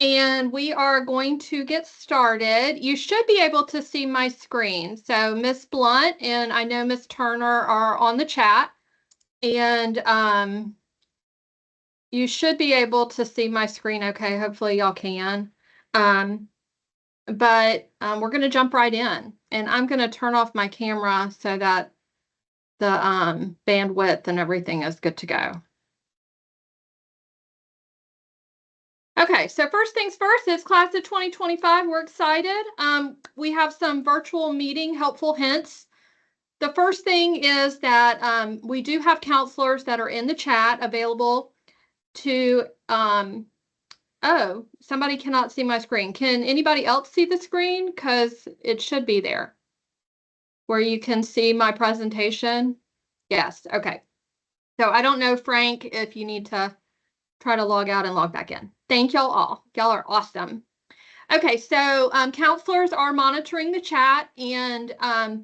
And we are going to get started. You should be able to see my screen. So Miss Blunt and I know Miss Turner are on the chat. And you should be able to see my screen okay. Hopefully y'all can. But we're going to jump right in. And I'm going to turn off my camera so that the bandwidth and everything is good to go. Okay, so first things first, it's class of 2025. We're excited. We have some virtual meeting helpful hints. The first thing is that we do have counselors that are in the chat available to, oh, somebody cannot see my screen. Can anybody else see the screen? Because it should be there where you can see my presentation. Yes, okay. So I don't know, Frank, if you need to try to log out and log back in. Thank y'all all. Y'all are awesome. Okay, so counselors are monitoring the chat and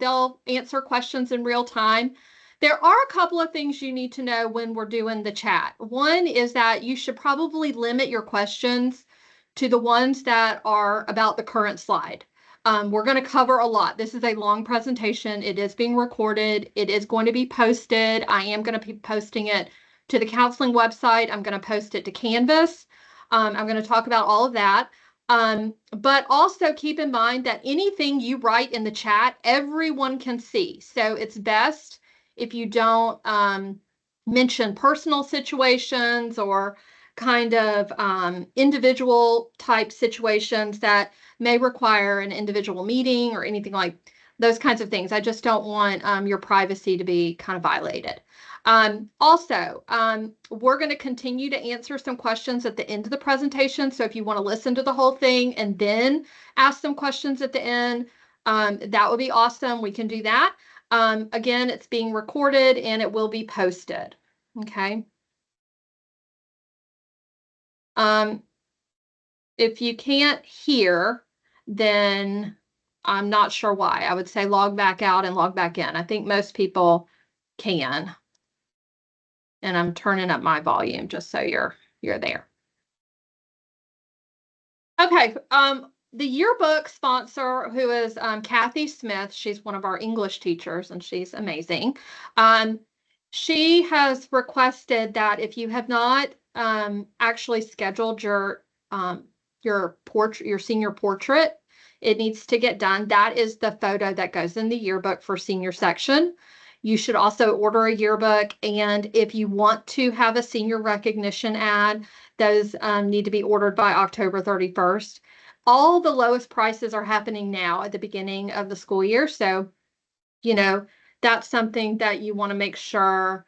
they'll answer questions in real time. There are a couple of things you need to know when we're doing the chat. One is that you should probably limit your questions to the ones that are about the current slide. We're going to cover a lot. This is a long presentation. It is being recorded. It is going to be posted. I am going to be posting it to the counseling website. I'm going to post it to Canvas. I'm going to talk about all of that. But also keep in mind that anything you write in the chat, everyone can see. So it's best if you don't mention personal situations or kind of individual type situations that may require an individual meeting or anything like those kinds of things. I just don't want your privacy to be kind of violated. Also, we're going to continue to answer some questions at the end of the presentation. So if you want to listen to the whole thing and then ask some questions at the end, that would be awesome. We can do that. Again, it's being recorded and it will be posted. Okay. If you can't hear, then I'm not sure why. I would say log back out and log back in. I think most people can. And I'm turning up my volume just so you're there. Okay, the yearbook sponsor, who is Kathy Smith, she's one of our English teachers and she's amazing. She has requested that if you have not actually scheduled your senior portrait, it needs to get done. That is the photo that goes in the yearbook for senior section. You should also order a yearbook, and if you want to have a senior recognition ad, those need to be ordered by October 31st. All the lowest prices are happening now at the beginning of the school year. So, that's something that you want to make sure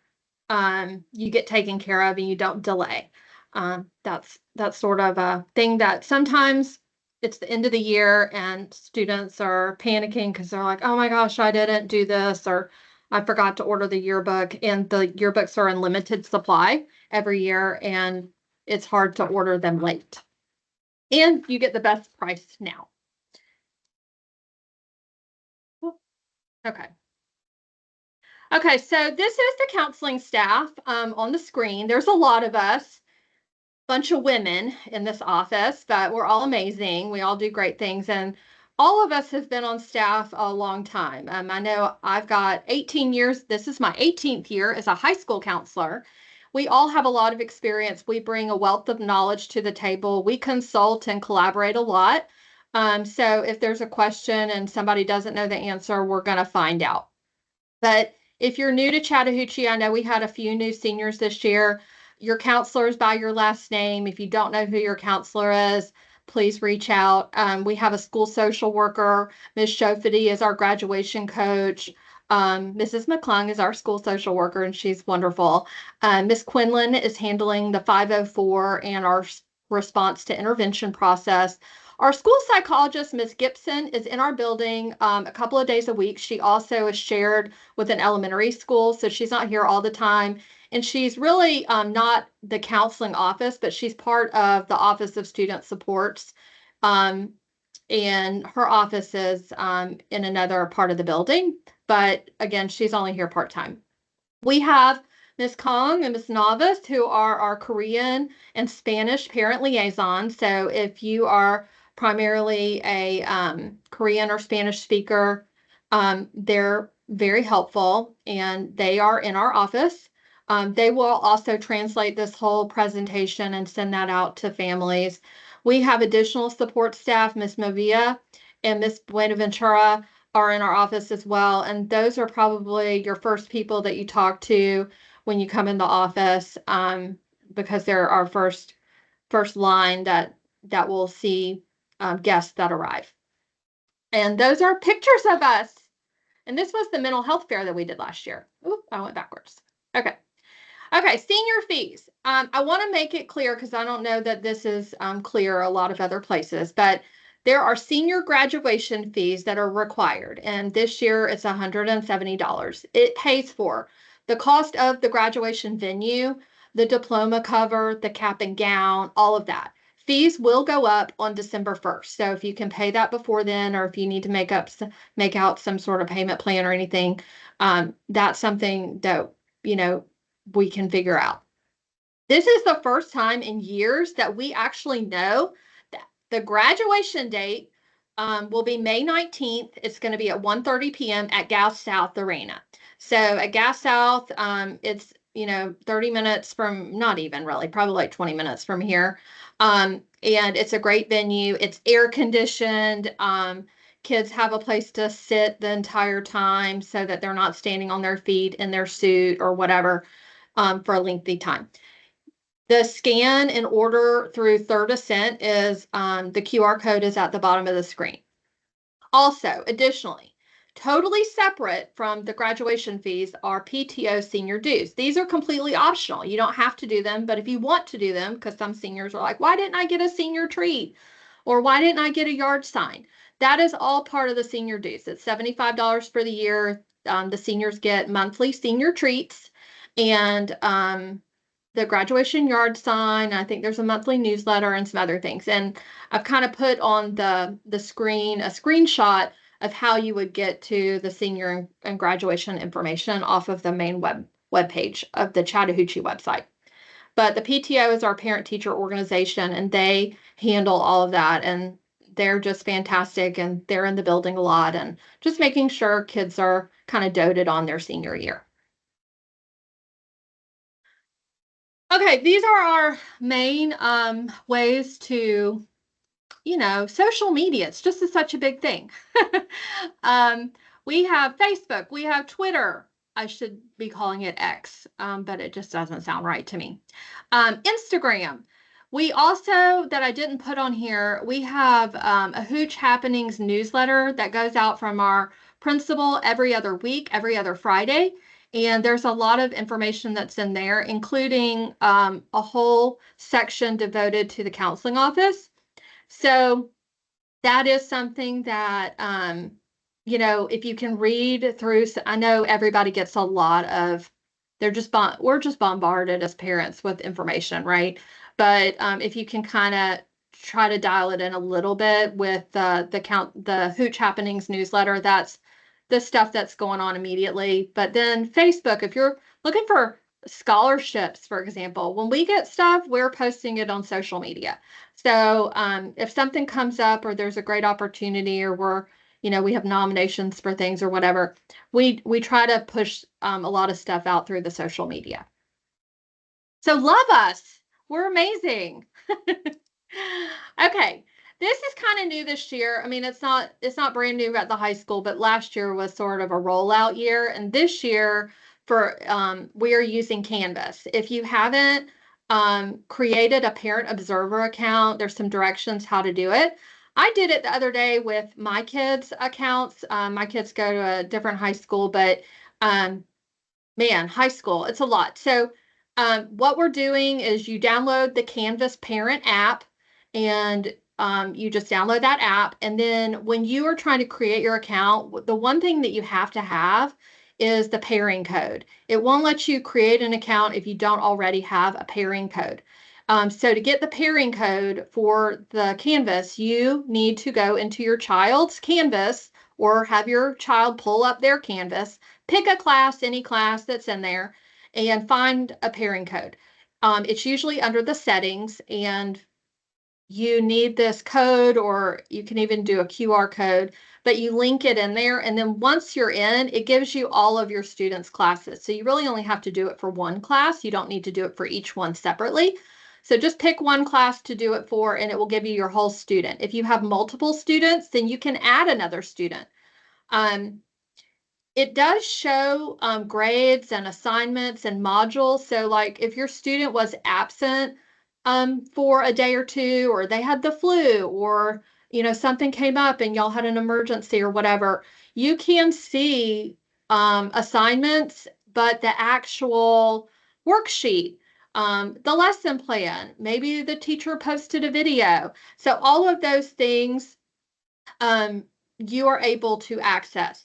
you get taken care of and you don't delay. That's sort of a thing that sometimes it's the end of the year and students are panicking because they're like, oh my gosh, I didn't do this, or I forgot to order the yearbook. And the yearbooks are in limited supply every year, and it's hard to order them late. And you get the best price now. Okay. Okay, so this is the counseling staff on the screen. There's a lot of us, bunch of women in this office, but we're all amazing. We all do great things, and all of us have been on staff a long time. I know I've got 18 years. This is my 18th year as a high school counselor. We all have a lot of experience. We bring a wealth of knowledge to the table. We consult and collaborate a lot. So if there's a question and somebody doesn't know the answer, we're going to find out. But if you're new to Chattahoochee, I know we had a few new seniors this year. Your counselor is by your last name. If you don't know who your counselor is, please reach out. We have a school social worker. Ms. Shofady is our graduation coach. Mrs. McClung is our school social worker, and she's wonderful. Ms. Quinlan is handling the 504 and our response to intervention process. Our school psychologist, Ms. Gibson, is in our building a couple of days a week. She also is shared with an elementary school, so she's not here all the time. And she's really not the counseling office, but she's part of the Office of Student Supports. And her office is in another part of the building. But again, she's only here part-time. We have Ms. Kong and Ms. Navas, who are our Korean and Spanish parent liaisons. So if you are primarily a Korean or Spanish speaker, they're very helpful and they are in our office. They will also translate this whole presentation and send that out to families. We have additional support staff. Ms. Movia and Ms. Buenaventura are in our office as well. And those are probably your first people that you talk to when you come in the office, because they're our first line that will see guests that arrive. And those are pictures of us. And this was the mental health fair that we did last year. Oop, I went backwards. Okay. Okay, senior fees. I want to make it clear because I don't know that this is clear a lot of other places, but there are senior graduation fees that are required. And this year it's $170. It pays for the cost of the graduation venue, the diploma cover, the cap and gown, all of that. Fees will go up on December 1st. So if you can pay that before then, or if you need to make out some sort of payment plan or anything, that's something that, we can figure out. This is the first time in years that we actually know that the graduation date will be May 19th. It's going to be at 1:30 p.m. at Gas South Arena. So at Gas South, it's 30 minutes from, not even really, probably like 20 minutes from here. And it's a great venue. It's air conditioned. Kids have a place to sit the entire time so that they're not standing on their feet in their suit or whatever for a lengthy time. The scan and order through Third Ascent is the QR code is at the bottom of the screen. Also, additionally, totally separate from the graduation fees are PTO senior dues. These are completely optional. You don't have to do them, but if you want to do them, because some seniors are like, why didn't I get a senior treat? Or why didn't I get a yard sign? That is all part of the senior dues. It's $75 for the year. The seniors get monthly senior treats and the graduation yard sign. I think there's a monthly newsletter and some other things. And I've kind of put on the screen a screenshot of how you would get to the senior and graduation information off of the main web page of the Chattahoochee website. But the PTO is our parent teacher organization, and they handle all of that. And they're just fantastic, and they're in the building a lot and just making sure kids are kind of doted on their senior year. Okay, these are our main ways to, social media. It's just such a big thing. We have Facebook, we have Twitter. I should be calling it X, but it just doesn't sound right to me. Instagram. We also, that I didn't put on here, we have a Hooch Happenings newsletter that goes out from our principal every other week, every other Friday. And there's a lot of information that's in there, including a whole section devoted to the counseling office. So that is something that, if you can read through, I know everybody gets a lot of, we're just bombarded as parents with information, right? But if you can kind of try to dial it in a little bit with the Hooch Happenings newsletter, that's the stuff that's going on immediately. But then Facebook, if you're looking for scholarships, for example, when we get stuff, we're posting it on social media. So if something comes up or there's a great opportunity or we have nominations for things or whatever, we try to push a lot of stuff out through the social media. So love us. We're amazing. Okay. This is kind of new this year. I mean, it's not brand new at the high school, but last year was sort of a rollout year. And this year we are using Canvas. If you haven't created a Parent Observer account, there's some directions how to do it. I did it the other day with my kids' accounts. My kids go to a different high school, but man, high school, it's a lot. So what we're doing is you download the Canvas Parent app, and you just download that app. And then when you are trying to create your account, the one thing that you have to have is the pairing code. It won't let you create an account if you don't already have a pairing code. So to get the pairing code for the Canvas, you need to go into your child's Canvas or have your child pull up their Canvas, pick a class, any class that's in there, and find a pairing code. It's usually under the settings, and you need this code, or you can even do a QR code, but you link it in there. And then once you're in, it gives you all of your students' classes. So you really only have to do it for one class. You don't need to do it for each one separately. So just pick one class to do it for, and it will give you your whole student. If you have multiple students, then you can add another student. It does show grades and assignments and modules. So like if your student was absent for a day or two, or they had the flu, or something came up and y'all had an emergency or whatever, you can see assignments, but the actual worksheet, the lesson plan, maybe the teacher posted a video. So all of those things you are able to access.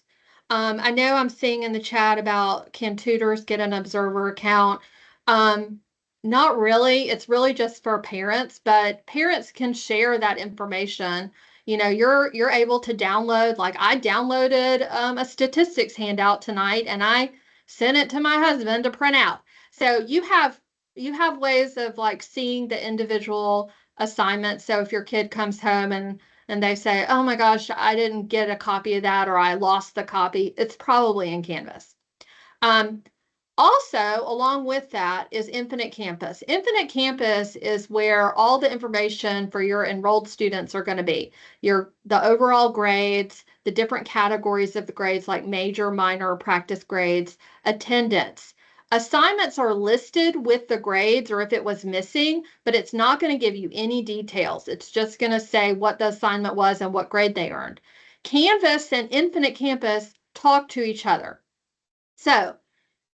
I know I'm seeing in the chat about, can tutors get an observer account? Not really. It's really just for parents, but parents can share that information. You're able to download, like I downloaded a statistics handout tonight, and I sent it to my husband to print out. So you have ways of like seeing the individual assignments. So if your kid comes home and they say, oh my gosh, I didn't get a copy of that, or I lost the copy, it's probably in Canvas. Also, along with that is Infinite Campus. Infinite Campus is where all the information for your enrolled students are going to be. The overall grades, the different categories of the grades like major, minor, practice grades, attendance. Assignments are listed with the grades or if it was missing, but it's not going to give you any details. It's just going to say what the assignment was and what grade they earned. Canvas and Infinite Campus talk to each other. So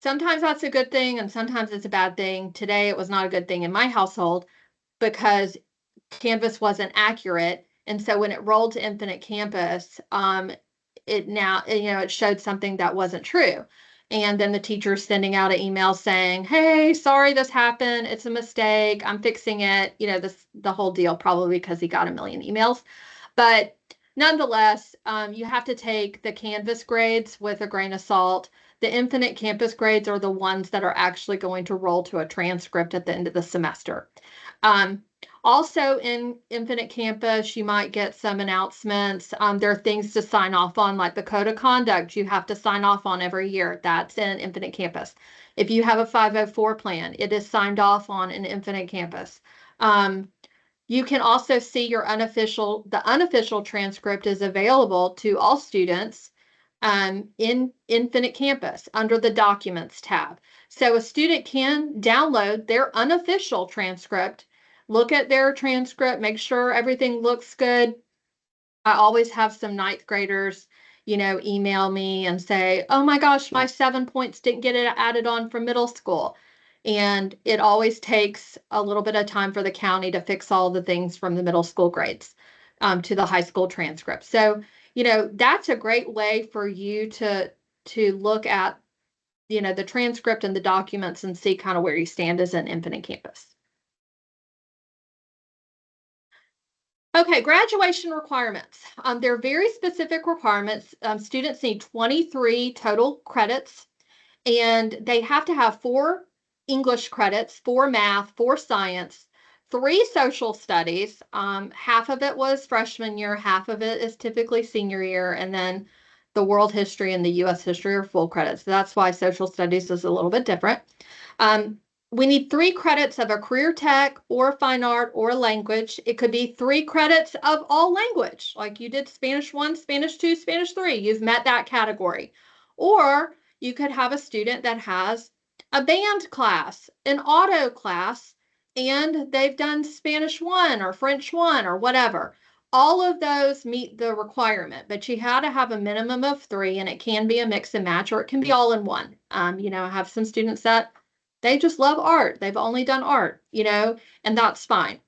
sometimes that's a good thing and sometimes it's a bad thing. Today it was not a good thing in my household because Canvas wasn't accurate. And so when it rolled to Infinite Campus, it showed something that wasn't true. And then the teacher's sending out an email saying, hey, sorry this happened. It's a mistake. I'm fixing it. The whole deal, probably because he got a million emails. But nonetheless, you have to take the Canvas grades with a grain of salt. The Infinite Campus grades are the ones that are actually going to roll to a transcript at the end of the semester. Also in Infinite Campus, you might get some announcements. There are things to sign off on, like the Code of Conduct you have to sign off on every year. That's in Infinite Campus. If you have a 504 plan, it is signed off on in Infinite Campus. You can also see the unofficial transcript is available to all students in Infinite Campus under the Documents tab. So a student can download their unofficial transcript, look at their transcript, make sure everything looks good. I always have some ninth graders, email me and say, oh my gosh, my 7 points didn't get it added on from middle school. And it always takes a little bit of time for the county to fix all the things from the middle school grades to the high school transcript. So, that's a great way for you to look at, the transcript and the documents and see kind of where you stand as an Infinite Campus. Okay, graduation requirements. They're very specific requirements. Students need 23 total credits, and they have to have 4 English credits, 4 math, 4 science, 3 social studies. Half of it was freshman year, half of it is typically senior year, and then the world history and the U.S. history are full credits. So that's why social studies is a little bit different. We need 3 credits of a career tech or fine art or language. It could be 3 credits of all language, like you did Spanish 1, Spanish 2, Spanish 3. You've met that category. Or you could have a student that has a band class, an auto class, and they've done Spanish 1 or French 1 or whatever. All of those meet the requirement, but you had to have a minimum of 3, and it can be a mix and match, or it can be all in one. I have some students that they just love art. They've only done art, and that's fine.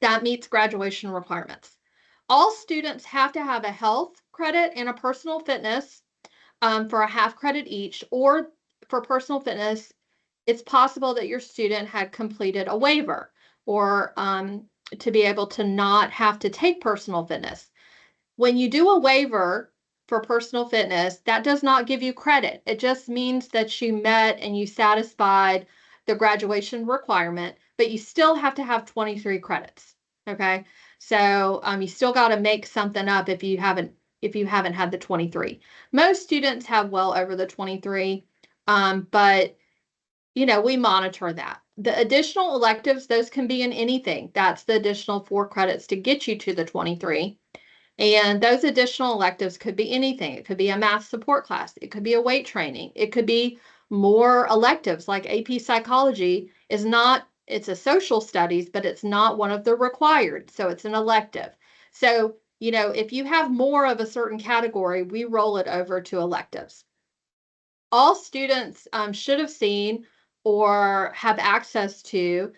That meets graduation requirements. All students have to have a health credit and a personal fitness for a half credit each, or for personal fitness, it's possible that your student had completed a waiver or to be able to not have to take personal fitness. When you do a waiver, for personal fitness, that does not give you credit. It just means that you met and you satisfied the graduation requirement, but you still have to have 23 credits. Okay. So you still got to make something up if you haven't had the 23. Most students have well over the 23, but we monitor that. The additional electives, those can be in anything. That's the additional 4 credits to get you to the 23. And those additional electives could be anything. It could be a math support class. It could be a weight training. It could be more electives like AP Psychology it's a social studies, but it's not one of the required. So it's an elective. So, if you have more of a certain category, we roll it over to electives. All students should have seen or have access to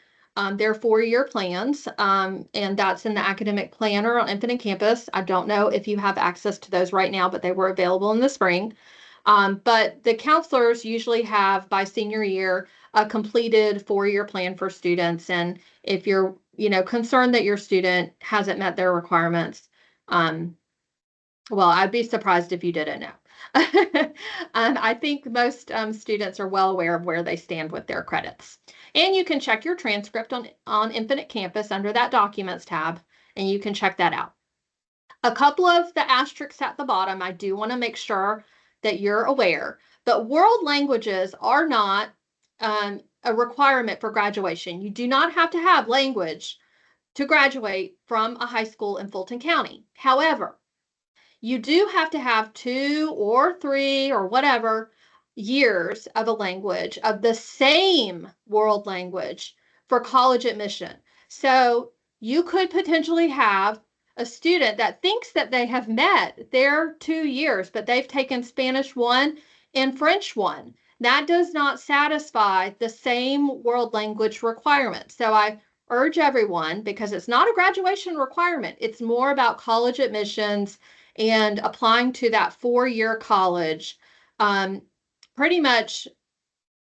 their 4-year plans, and that's in the academic planner on Infinite Campus. I don't know if you have access to those right now, but they were available in the spring. But the counselors usually have, by senior year, a completed 4-year plan for students. And if you're, concerned that your student hasn't met their requirements, well, I'd be surprised if you didn't know. I think most students are well aware of where they stand with their credits. And you can check your transcript on Infinite Campus under that Documents tab, and you can check that out. A couple of the asterisks at the bottom, I do want to make sure that you're aware, but world languages are not a requirement for graduation. You do not have to have language to graduate from a high school in Fulton County. However, you do have to have 2 or 3 or whatever years of a language of the same world language for college admission. So you could potentially have a student that thinks that they have met their 2 years, but they've taken Spanish 1 and French 1. That does not satisfy the same world language requirement. So I urge everyone, because it's not a graduation requirement, it's more about college admissions and applying to that 4-year college. Pretty much,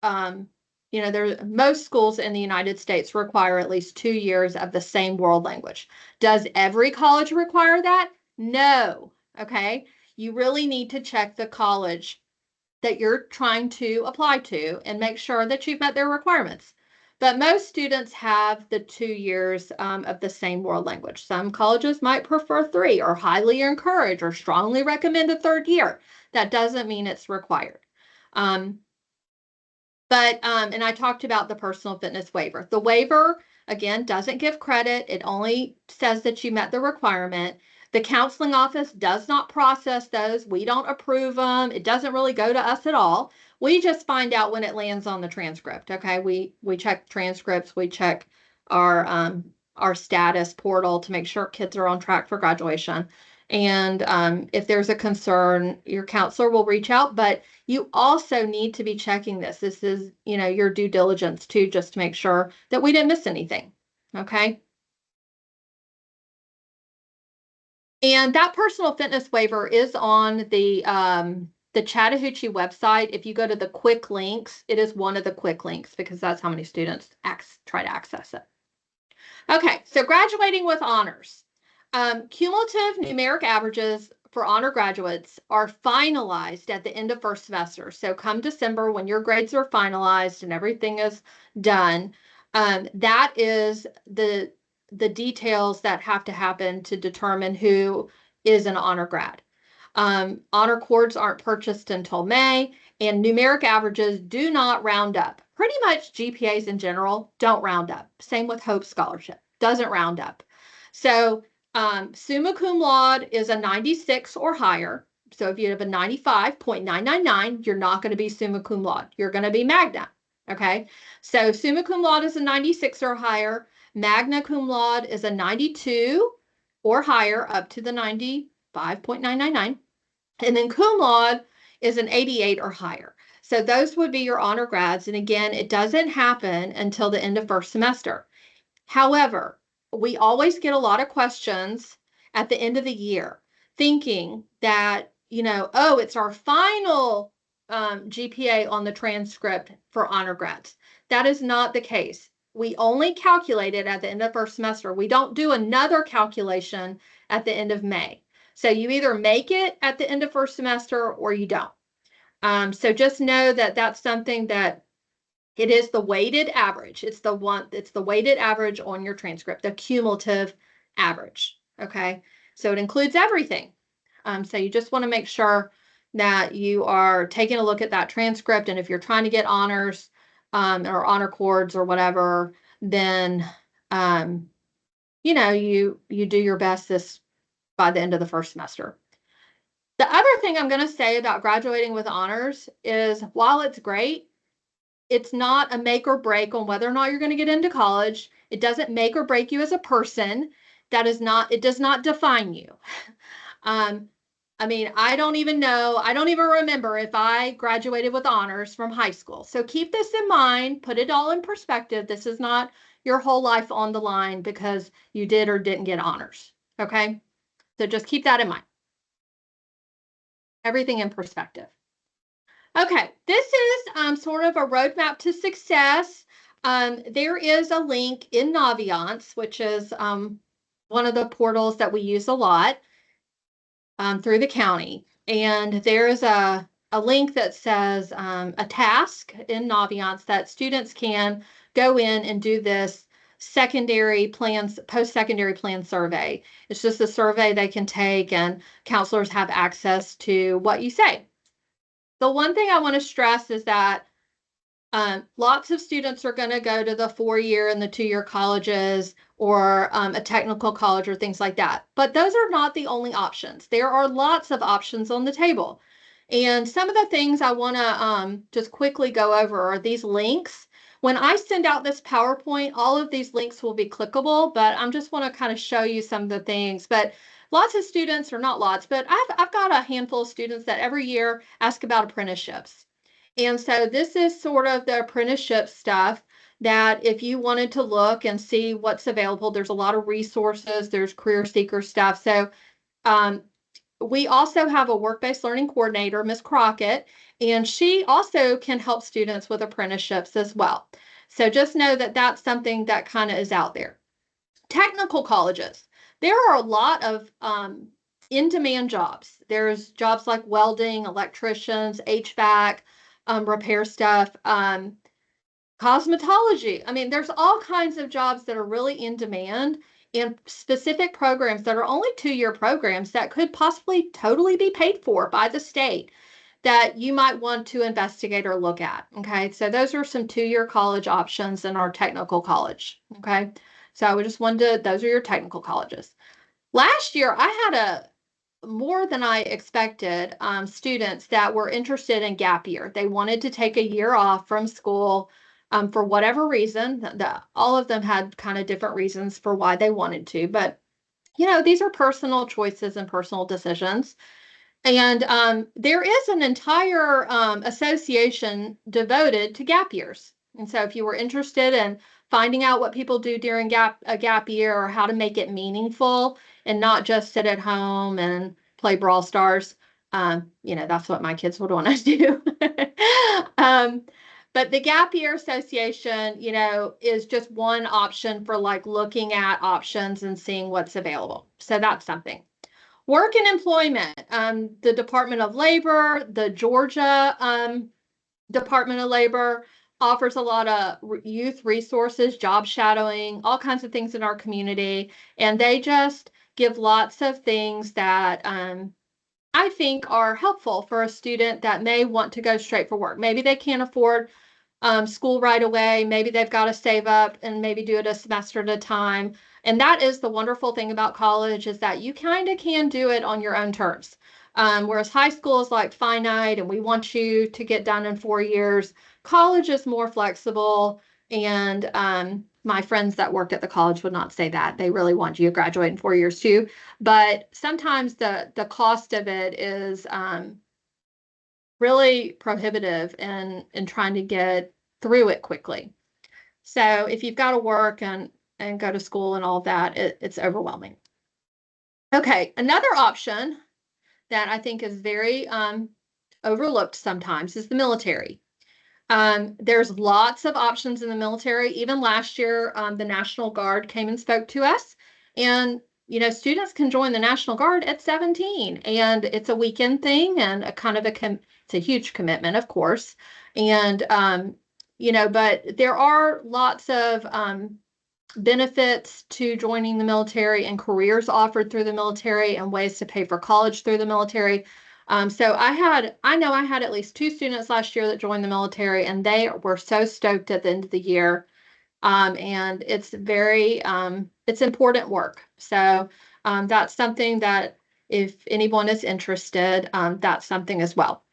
most schools in the United States require at least 2 years of the same world language. Does every college require that? No. Okay. You really need to check the college that you're trying to apply to and make sure that you've met their requirements. But most students have the 2 years of the same world language. Some colleges might prefer 3 or highly encourage or strongly recommend a 3rd year. That doesn't mean it's required. And I talked about the personal fitness waiver. The waiver, again, doesn't give credit. It only says that you met the requirement. The counseling office does not process those. We don't approve them. It doesn't really go to us at all. We just find out when it lands on the transcript. Okay, we check transcripts. We check our status portal to make sure kids are on track for graduation. And if there's a concern, your counselor will reach out. But you also need to be checking this. This is, your due diligence too, just to make sure that we didn't miss anything. Okay. And that personal fitness waiver is on the Chattahoochee website. If you go to the quick links, it is one of the quick links because that's how many students try to access it. Okay, so graduating with honors. Cumulative numeric averages for honor graduates are finalized at the end of first semester. So come December, when your grades are finalized and everything is done, that is the details that have to happen to determine who is an honor grad. Honor cords aren't purchased until May, and numeric averages do not round up. Pretty much GPAs in general don't round up. Same with Hope Scholarship, doesn't round up. So summa cum laude is a 96 or higher. So if you have a 95.999, you're not going to be summa cum laude. You're going to be magna. Okay. So summa cum laude is a 96 or higher. Magna cum laude is a 92 or higher up to the 95.999. And then cum laude is an 88 or higher. So those would be your honor grads. And again, it doesn't happen until the end of first semester. However, we always get a lot of questions at the end of the year thinking that, oh, it's our final GPA on the transcript for honor grads. That is not the case. We only calculate it at the end of first semester. We don't do another calculation at the end of May. So you either make it at the end of first semester or you don't. So just know that that's something that it is the weighted average. It's the weighted average on your transcript, the cumulative average. Okay. So it includes everything. So you just want to make sure that you are taking a look at that transcript. And if you're trying to get honors, or honor cords or whatever, then, you do your best by the end of the first semester. The other thing I'm going to say about graduating with honors is while it's great, it's not a make or break on whether or not you're going to get into college. It doesn't make or break you as a person. It does not define you. I mean, I don't even remember if I graduated with honors from high school. So keep this in mind, put it all in perspective. This is not your whole life on the line because you did or didn't get honors. Okay. So just keep that in mind. Everything in perspective. Okay, this is sort of a roadmap to success. There is a link in Naviance, which is one of the portals that we use a lot through the county. And there's a link that says a task in Naviance that students can go in and do this post-secondary plan survey. It's just a survey they can take, and counselors have access to what you say. The one thing I want to stress is that lots of students are going to go to the 4-year and the 2-year colleges or a technical college or things like that. But those are not the only options. There are lots of options on the table. And some of the things I want to just quickly go over are these links. When I send out this PowerPoint, all of these links will be clickable, but I'm just want to kind of show you some of the things. But lots of students, or not lots, but I've got a handful of students that every year ask about apprenticeships. And so this is sort of the apprenticeship stuff that if you wanted to look and see what's available, there's a lot of resources, there's career seeker stuff. So we also have a work-based learning coordinator, Ms. Crockett, and she also can help students with apprenticeships as well. So just know that that's something that kind of is out there. Technical colleges. There are a lot of in-demand jobs. There's jobs like welding, electricians, HVAC, repair stuff, cosmetology. I mean, there's all kinds of jobs that are really in demand, and specific programs that are only 2-year programs that could possibly totally be paid for by the state that you might want to investigate or look at. Okay, so those are some 2-year college options in our technical college. Okay, so I just wanted to, those are your technical colleges. Last year, I had more than I expected students that were interested in gap year. They wanted to take a year off from school for whatever reason. All of them had kind of different reasons for why they wanted to, but these are personal choices and personal decisions. And there is an entire association devoted to gap years. And so if you were interested in finding out what people do during a gap year, or how to make it meaningful and not just sit at home and play Brawl Stars, that's what my kids would want to do. But the Gap Year Association, is just one option for like looking at options and seeing what's available. So that's something. Work and employment. The Department of Labor, the Georgia Department of Labor offers a lot of youth resources, job shadowing, all kinds of things in our community. And they just give lots of things that I think are helpful for a student that may want to go straight for work. Maybe they can't afford school right away. Maybe they've got to save up and maybe do it a semester at a time. And that is the wonderful thing about college, is that you kind of can do it on your own terms. Whereas high school is like finite and we want you to get done in 4 years. College is more flexible. And my friends that worked at the college would not say that. They really want you to graduate in 4 years too. But sometimes the cost of it is really prohibitive in trying to get through it quickly. So if you've got to work and go to school and all of that, it's overwhelming. Okay, another option that I think is very overlooked sometimes is the military. There's lots of options in the military. Even last year, the National Guard came and spoke to us. And students can join the National Guard at 17, and it's a weekend thing and a kind of it's a huge commitment, of course. And, but there are lots of benefits to joining the military and careers offered through the military and ways to pay for college through the military. So I know I had at least 2 students last year that joined the military, and they were so stoked at the end of the year. And it's it's important work. So that's something that if anyone is interested, that's something as well.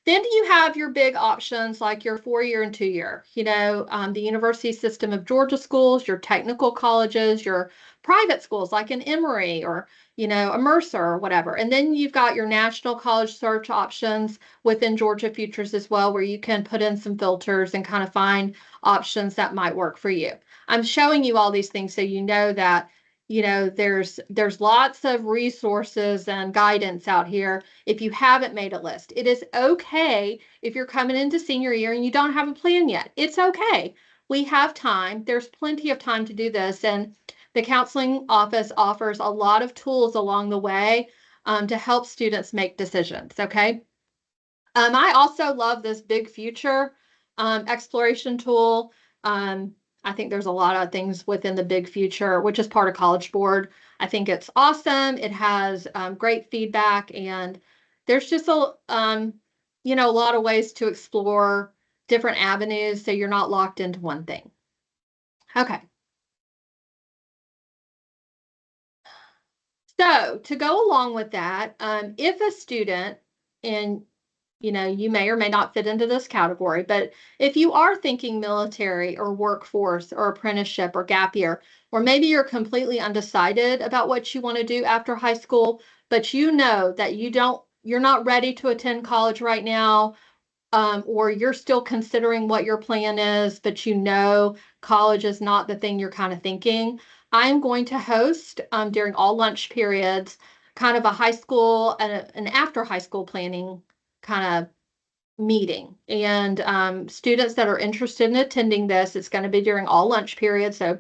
Then you have your big options like your 4-year and 2-year, the University System of Georgia schools, your technical colleges, your private schools like an Emory or, a Mercer or whatever. And then you've got your national college search options within Georgia Futures as well, where you can put in some filters and kind of find options that might work for you. I'm showing you all these things so you know that there's lots of resources and guidance out here if you haven't made a list. It is okay if you're coming into senior year and you don't have a plan yet. It's okay. We have time. There's plenty of time to do this. And the counseling office offers a lot of tools along the way to help students make decisions. Okay. I also love this Big Future exploration tool. I think there's a lot of things within the Big Future, which is part of College Board. I think it's awesome. It has great feedback, and there's just a lot of ways to explore different avenues so you're not locked into one thing. Okay. So to go along with that, if a student in you may or may not fit into this category, but if you are thinking military or workforce or apprenticeship or gap year, or maybe you're completely undecided about what you want to do after high school, but you know that you're not ready to attend college right now, or you're still considering what your plan is, but college is not the thing you're kind of thinking, I'm going to host during all lunch periods kind of a high school and an after high school planning kind of meeting. And students that are interested in attending this, it's going to be during all lunch periods. So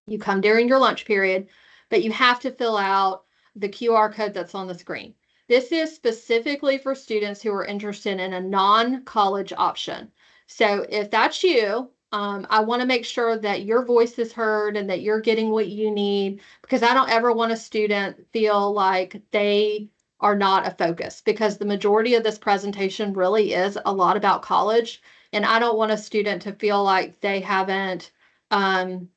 you come during your lunch period, but you have to fill out the QR code that's on the screen. This is specifically for students who are interested in a non-college option. So if that's you, I want to make sure that your voice is heard and that you're getting what you need, because I don't ever want a student feel like they are not a focus, because the majority of this presentation really is a lot about college. And I don't want a student to feel like they haven't gotten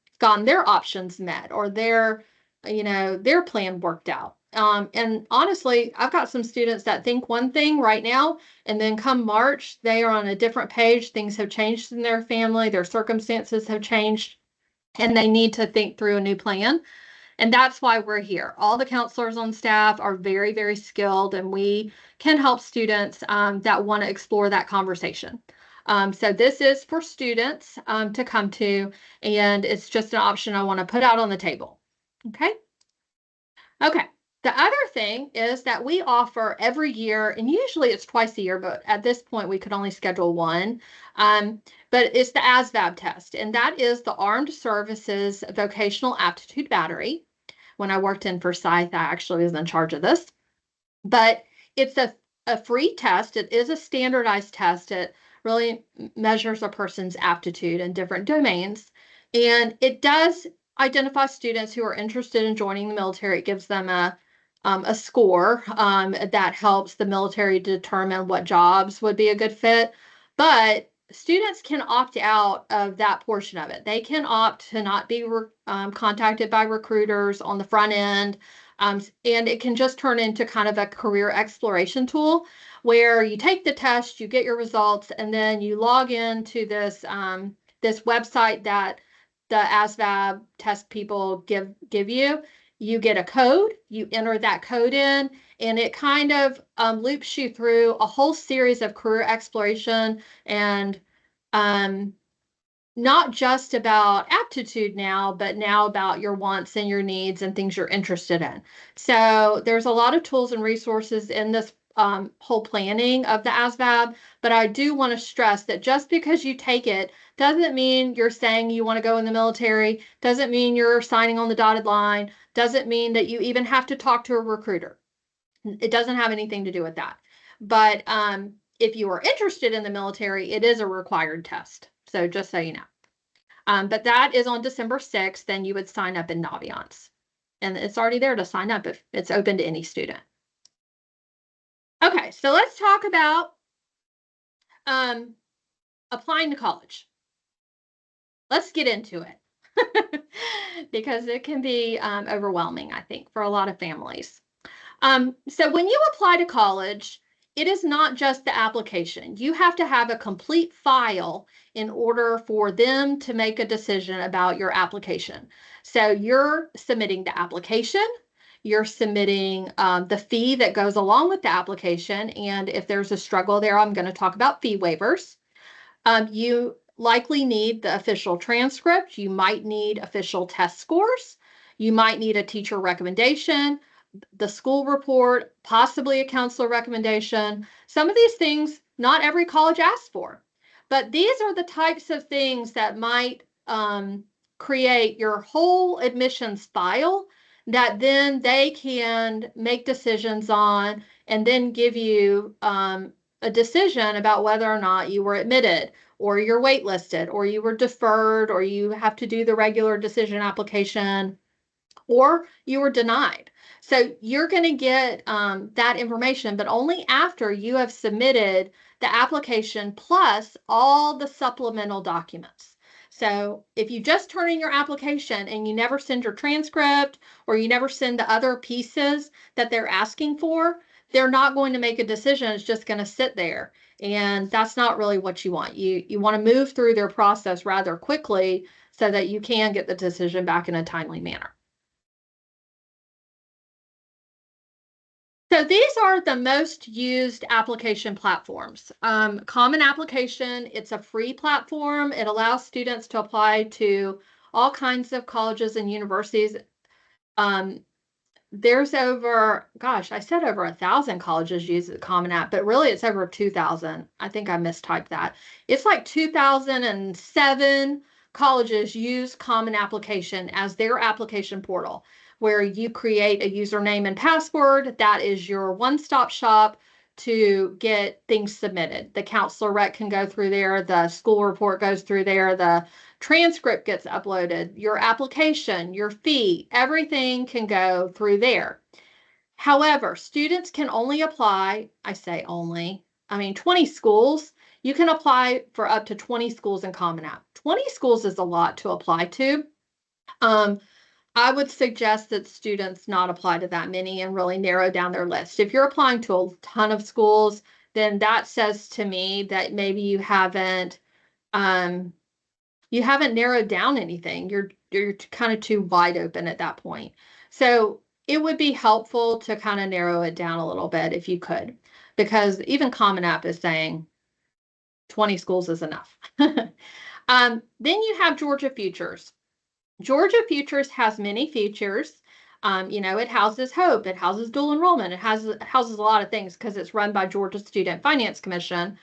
their options met or their plan worked out. And honestly, I've got some students that think one thing right now, and then come March, they are on a different page. Things have changed in their family, their circumstances have changed, and they need to think through a new plan. And that's why we're here. All the counselors on staff are very, very skilled, and we can help students that want to explore that conversation. So this is for students to come to, and it's just an option I want to put out on the table. Okay. Okay. The other thing is that we offer every year, and usually it's twice a year, but at this point we could only schedule one. But it's the ASVAB test, and that is the Armed Services Vocational Aptitude Battery. When I worked in Forsyth, I actually was in charge of this. But it's a free test. It is a standardized test. It really measures a person's aptitude in different domains. And it does identify students who are interested in joining the military. It gives them a score that helps the military determine what jobs would be a good fit. But students can opt out of that portion of it. They can opt to not be contacted by recruiters on the front end. And it can just turn into kind of a career exploration tool where you take the test, you get your results, and then you log into this website that the ASVAB test people give you. You get a code, you enter that code in, and it kind of loops you through a whole series of career exploration and not just about aptitude now, but now about your wants and your needs and things you're interested in. So there's a lot of tools and resources in this whole planning of the ASVAB, but I do want to stress that just because you take it doesn't mean you're saying you want to go in the military, doesn't mean you're signing on the dotted line, doesn't mean that you even have to talk to a recruiter. It doesn't have anything to do with that. But if you are interested in the military, it is a required test. So just so you know. But that is on December 6th, then you would sign up in Naviance. And it's already there to sign up if it's open to any student. Okay, so let's talk about applying to college. Let's get into it because it can be overwhelming, I think, for a lot of families. So when you apply to college, it is not just the application. You have to have a complete file in order for them to make a decision about your application. So you're submitting the application, you're submitting the fee that goes along with the application, and if there's a struggle there, I'm going to talk about fee waivers. You likely need the official transcript. You might need official test scores. You might need a teacher recommendation, the school report, possibly a counselor recommendation. Some of these things, not every college asks for, but these are the types of things that might create your whole admissions file that then they can make decisions on and then give you a decision about whether or not you were admitted or you're waitlisted or you were deferred or you have to do the regular decision application or you were denied. So you're going to get that information, but only after you have submitted the application plus all the supplemental documents. So if you just turn in your application and you never send your transcript or you never send the other pieces that they're asking for, they're not going to make a decision. It's just going to sit there. And that's not really what you want. You want to move through their process rather quickly so that you can get the decision back in a timely manner. So these are the most used application platforms. Common Application, it's a free platform. It allows students to apply to all kinds of colleges and universities. There's over, gosh, I said over 1,000 colleges use the Common App, but really it's over 2,000. I think I mistyped that. It's like 2007 colleges use Common Application as their application portal, where you create a username and password. That is your one-stop shop to get things submitted. The counselor rec can go through there, the school report goes through there, the transcript gets uploaded, your application, your fee, everything can go through there. However, students can only apply, I say only, 20 schools. You can apply for up to 20 schools in Common App. 20 schools is a lot to apply to. I would suggest that students not apply to that many and really narrow down their list. If you're applying to a ton of schools, then that says to me that maybe you haven't narrowed down anything. You're kind of too wide open at that point. So it would be helpful to kind of narrow it down a little bit if you could, because even Common App is saying 20 schools is enough. Then you have Georgia Futures. Georgia Futures has many features. It houses Hope, it houses dual enrollment, it houses a lot of things because it's run by Georgia Student Finance Commission,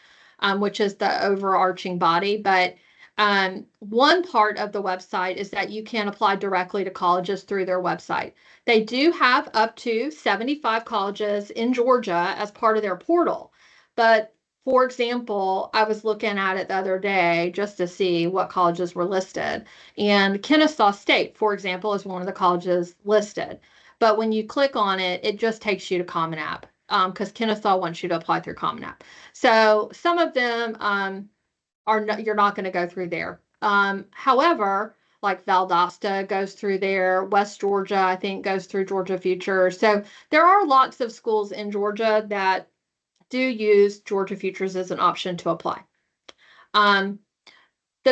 which is the overarching body. But one part of the website is that you can apply directly to colleges through their website. They do have up to 75 colleges in Georgia as part of their portal. But for example, I was looking at it the other day just to see what colleges were listed. And Kennesaw State, for example, is one of the colleges listed. But when you click on it, it just takes you to Common App because Kennesaw wants you to apply through Common App. So some of them you're not going to go through there. However, like Valdosta goes through there, West Georgia, I think, goes through Georgia Futures. So there are lots of schools in Georgia that do use Georgia Futures as an option to apply. The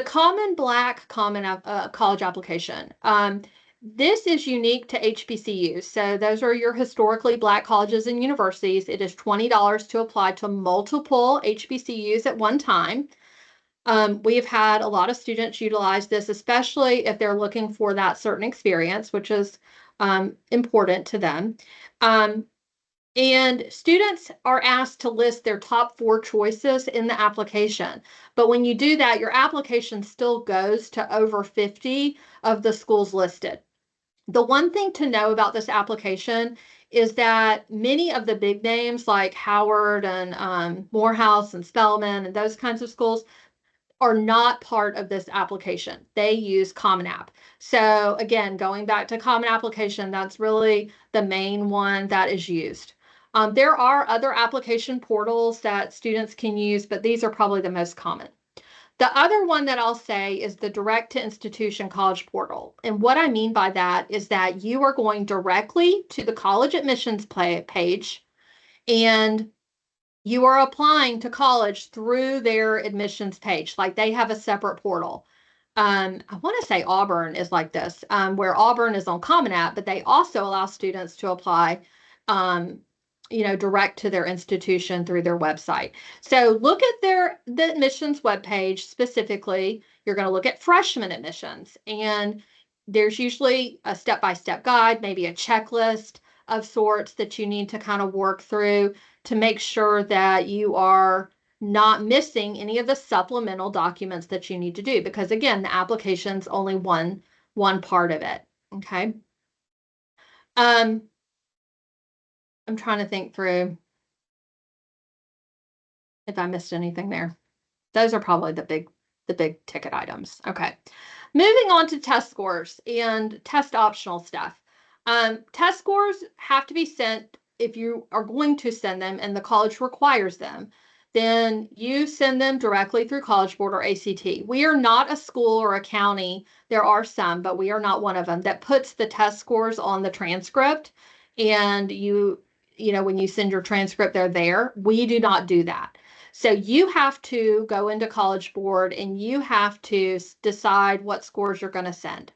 Common Black College Application. This is unique to HBCUs. So those are your historically Black colleges and universities. It is $20 to apply to multiple HBCUs at one time. We've had a lot of students utilize this, especially if they're looking for that certain experience, which is important to them. And students are asked to list their top 4 choices in the application. But when you do that, your application still goes to over 50 of the schools listed. The one thing to know about this application is that many of the big names like Howard and Morehouse and Spelman and those kinds of schools are not part of this application. They use Common App. So again, going back to Common Application, that's really the main one that is used. There are other application portals that students can use, but these are probably the most common. The other one that I'll say is the Direct to Institution College Portal. And what I mean by that is that you are going directly to the college admissions page, and you are applying to college through their admissions page. Like they have a separate portal. I want to say Auburn is like this, where Auburn is on Common App, but they also allow students to apply, direct to their institution through their website. So look at the admissions webpage specifically. You're going to look at freshman admissions, and there's usually a step-by-step guide, maybe a checklist of sorts that you need to kind of work through to make sure that you are not missing any of the supplemental documents that you need to do, because again, the application's only one part of it. Okay. I'm trying to think through if I missed anything there. Those are probably the big ticket items. Okay. Moving on to test scores and test optional stuff. Test scores have to be sent if you are going to send them and the college requires them. Then you send them directly through College Board or ACT. We are not a school or a county. There are some, but we are not one of them that puts the test scores on the transcript. And when you send your transcript, they're there. We do not do that. So you have to go into College Board and you have to decide what scores you're going to send.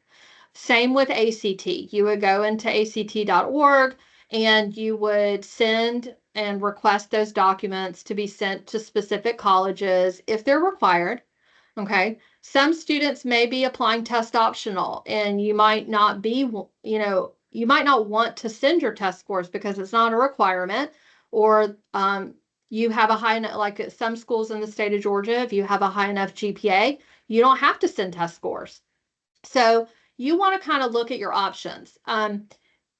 Same with ACT. You would go into ACT.org and you would send and request those documents to be sent to specific colleges if they're required. Okay. Some students may be applying test optional, and you might not want to send your test scores because it's not a requirement, or you have a high enough, like at some schools in the state of Georgia, if you have a high enough GPA, you don't have to send test scores. So you want to kind of look at your options.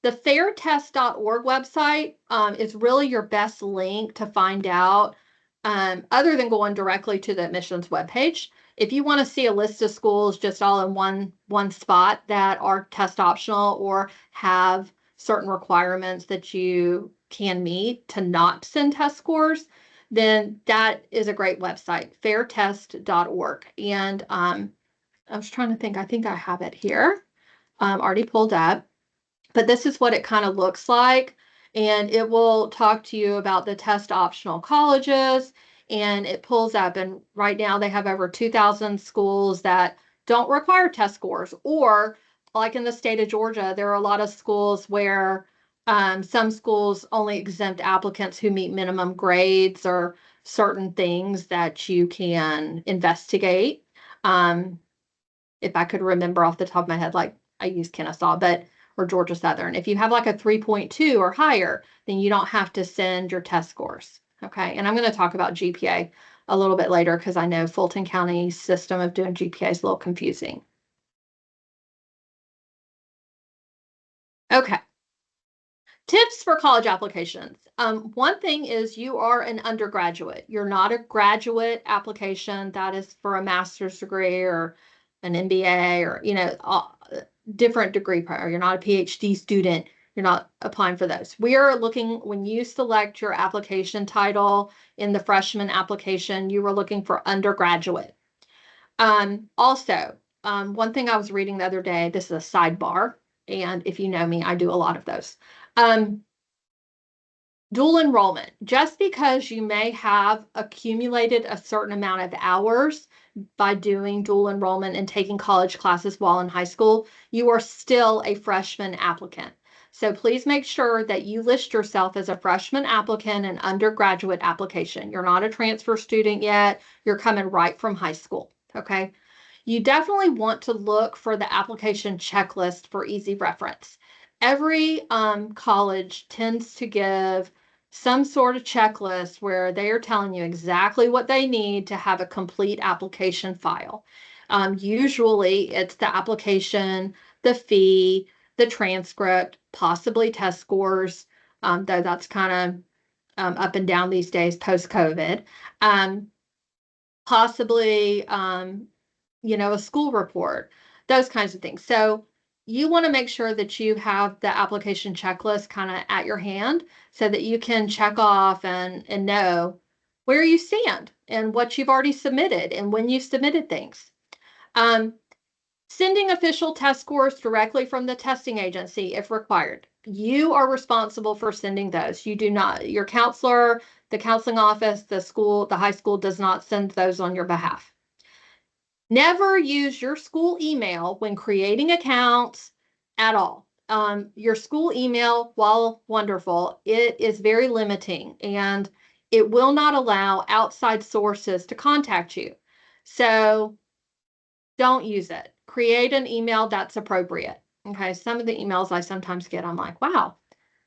The fairtest.org website is really your best link to find out, other than going directly to the admissions webpage. If you want to see a list of schools just all in one spot that are test optional or have certain requirements that you can meet to not send test scores, then that is a great website, fairtest.org. And I was trying to think, I think I have it here, already pulled up, but this is what it kind of looks like. And it will talk to you about the test optional colleges, and it pulls up. And right now they have over 2,000 schools that don't require test scores, or like in the state of Georgia, there are a lot of schools where some schools only exempt applicants who meet minimum grades or certain things that you can investigate. If I could remember off the top of my head, like I used Kennesaw, or Georgia Southern. If you have like a 3.2 or higher, then you don't have to send your test scores. Okay. And I'm going to talk about GPA a little bit later because I know Fulton County's system of doing GPA is a little confusing. Okay. Tips for college applications. One thing is you are an undergraduate. You're not a graduate application. That is for a master's degree or an MBA or, different degree. You're not a PhD student. You're not applying for those. We are looking, when you select your application title in the freshman application, you were looking for undergraduate. Also, one thing I was reading the other day, this is a sidebar, and if you know me, I do a lot of those. Dual enrollment. Just because you may have accumulated a certain amount of hours by doing dual enrollment and taking college classes while in high school, you are still a freshman applicant. So please make sure that you list yourself as a freshman applicant and undergraduate application. You're not a transfer student yet. You're coming right from high school. Okay. You definitely want to look for the application checklist for easy reference. Every college tends to give some sort of checklist where they are telling you exactly what they need to have a complete application file. Usually it's the application, the fee, the transcript, possibly test scores, though that's kind of up and down these days post-COVID. Possibly, a school report, those kinds of things. So you want to make sure that you have the application checklist kind of at your hand so that you can check off and know where you stand and what you've already submitted and when you submitted things. Sending official test scores directly from the testing agency if required. You are responsible for sending those. You do not, your counselor, the counseling office, the school, the high school does not send those on your behalf. Never use your school email when creating accounts at all. Your school email, while wonderful, it is very limiting and it will not allow outside sources to contact you. So don't use it. Create an email that's appropriate. Okay. Some of the emails I sometimes get, I'm like, wow,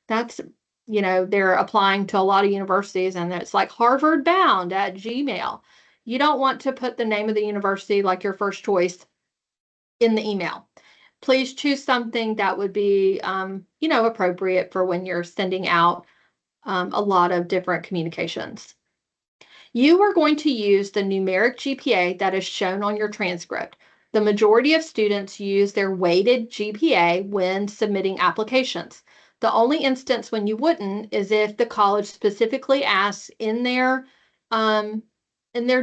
that's, they're applying to a lot of universities and it's like Harvard bound at Gmail. You don't want to put the name of the university like your first choice in the email. Please choose something that would be, appropriate for when you're sending out a lot of different communications. You are going to use the numeric GPA that is shown on your transcript. The majority of students use their weighted GPA when submitting applications. The only instance when you wouldn't is if the college specifically asks in their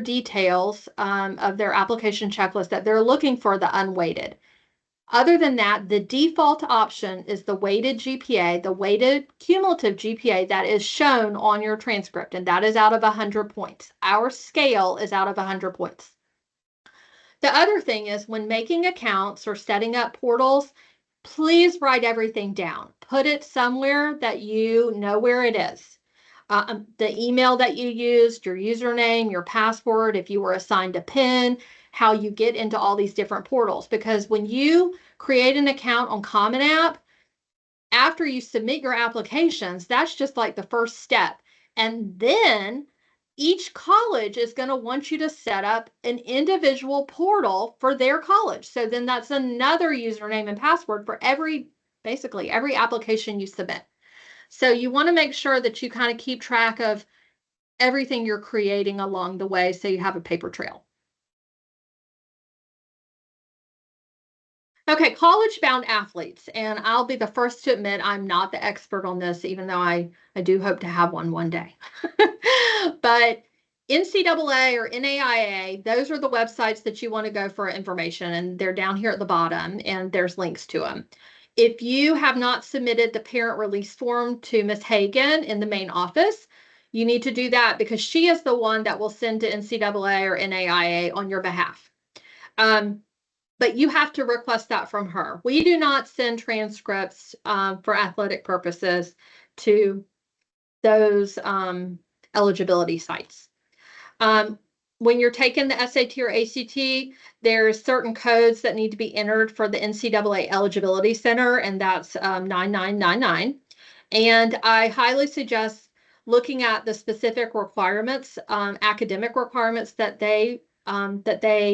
details of their application checklist that they're looking for the unweighted. Other than that, the default option is the weighted GPA, the weighted cumulative GPA that is shown on your transcript, and that is out of 100 points. Our scale is out of 100 points. The other thing is when making accounts or setting up portals, please write everything down. Put it somewhere that you know where it is. The email that you used, your username, your password, if you were assigned a PIN, how you get into all these different portals. Because when you create an account on Common App, after you submit your applications, that's just like the first step. And then each college is going to want you to set up an individual portal for their college. So then that's another username and password for basically every application you submit. So you want to make sure that you kind of keep track of everything you're creating along the way so you have a paper trail. Okay, college-bound athletes, and I'll be the first to admit I'm not the expert on this, even though I do hope to have one day. But NCAA or NAIA, those are the websites that you want to go for information, and they're down here at the bottom, and there's links to them. If you have not submitted the parent release form to Ms. Hagan in the main office, you need to do that because she is the one that will send to NCAA or NAIA on your behalf. But you have to request that from her. We do not send transcripts for athletic purposes to those eligibility sites. When you're taking the SAT or ACT, there's certain codes that need to be entered for the NCAA Eligibility Center, and that's 9999. And I highly suggest looking at the specific requirements, academic requirements that they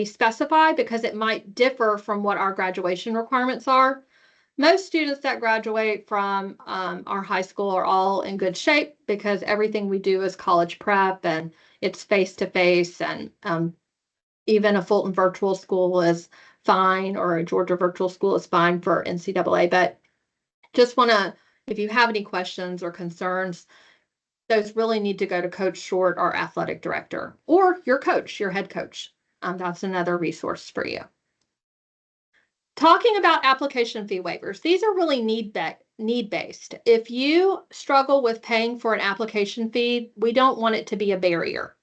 specify, because it might differ from what our graduation requirements are. Most students that graduate from our high school are all in good shape because everything we do is college prep and it's face-to-face, and even a Fulton virtual school is fine, or a Georgia virtual school is fine for NCAA. But just want to, if you have any questions or concerns, those really need to go to Coach Short, our athletic director, or your coach, your head coach. That's another resource for you. Talking about application fee waivers, these are really need-based. If you struggle with paying for an application fee, we don't want it to be a barrier.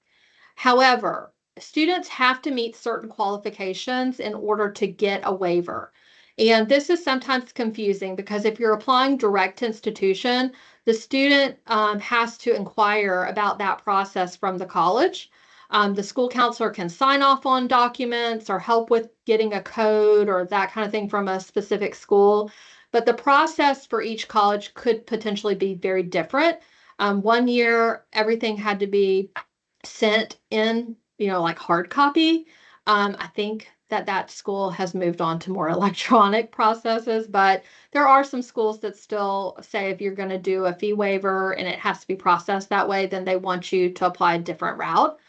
However, students have to meet certain qualifications in order to get a waiver. And this is sometimes confusing because if you're applying direct to institution, the student has to inquire about that process from the college. The school counselor can sign off on documents or help with getting a code or that kind of thing from a specific school. But the process for each college could potentially be very different. One year, everything had to be sent in, like hard copy. I think that school has moved on to more electronic processes, but there are some schools that still say if you're going to do a fee waiver and it has to be processed that way, then they want you to apply a different route.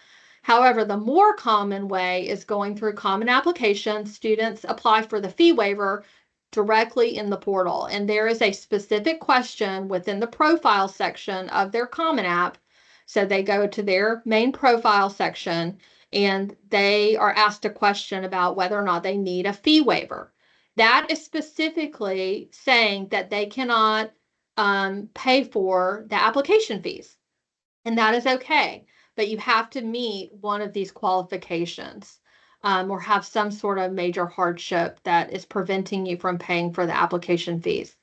However, the more common way is going through Common Application. Students apply for the fee waiver directly in the portal, and there is a specific question within the profile section of their Common App. So they go to their main profile section and they are asked a question about whether or not they need a fee waiver. That is specifically saying that they cannot pay for the application fees, and that is okay. But you have to meet one of these qualifications, or have some sort of major hardship that is preventing you from paying for the application fees.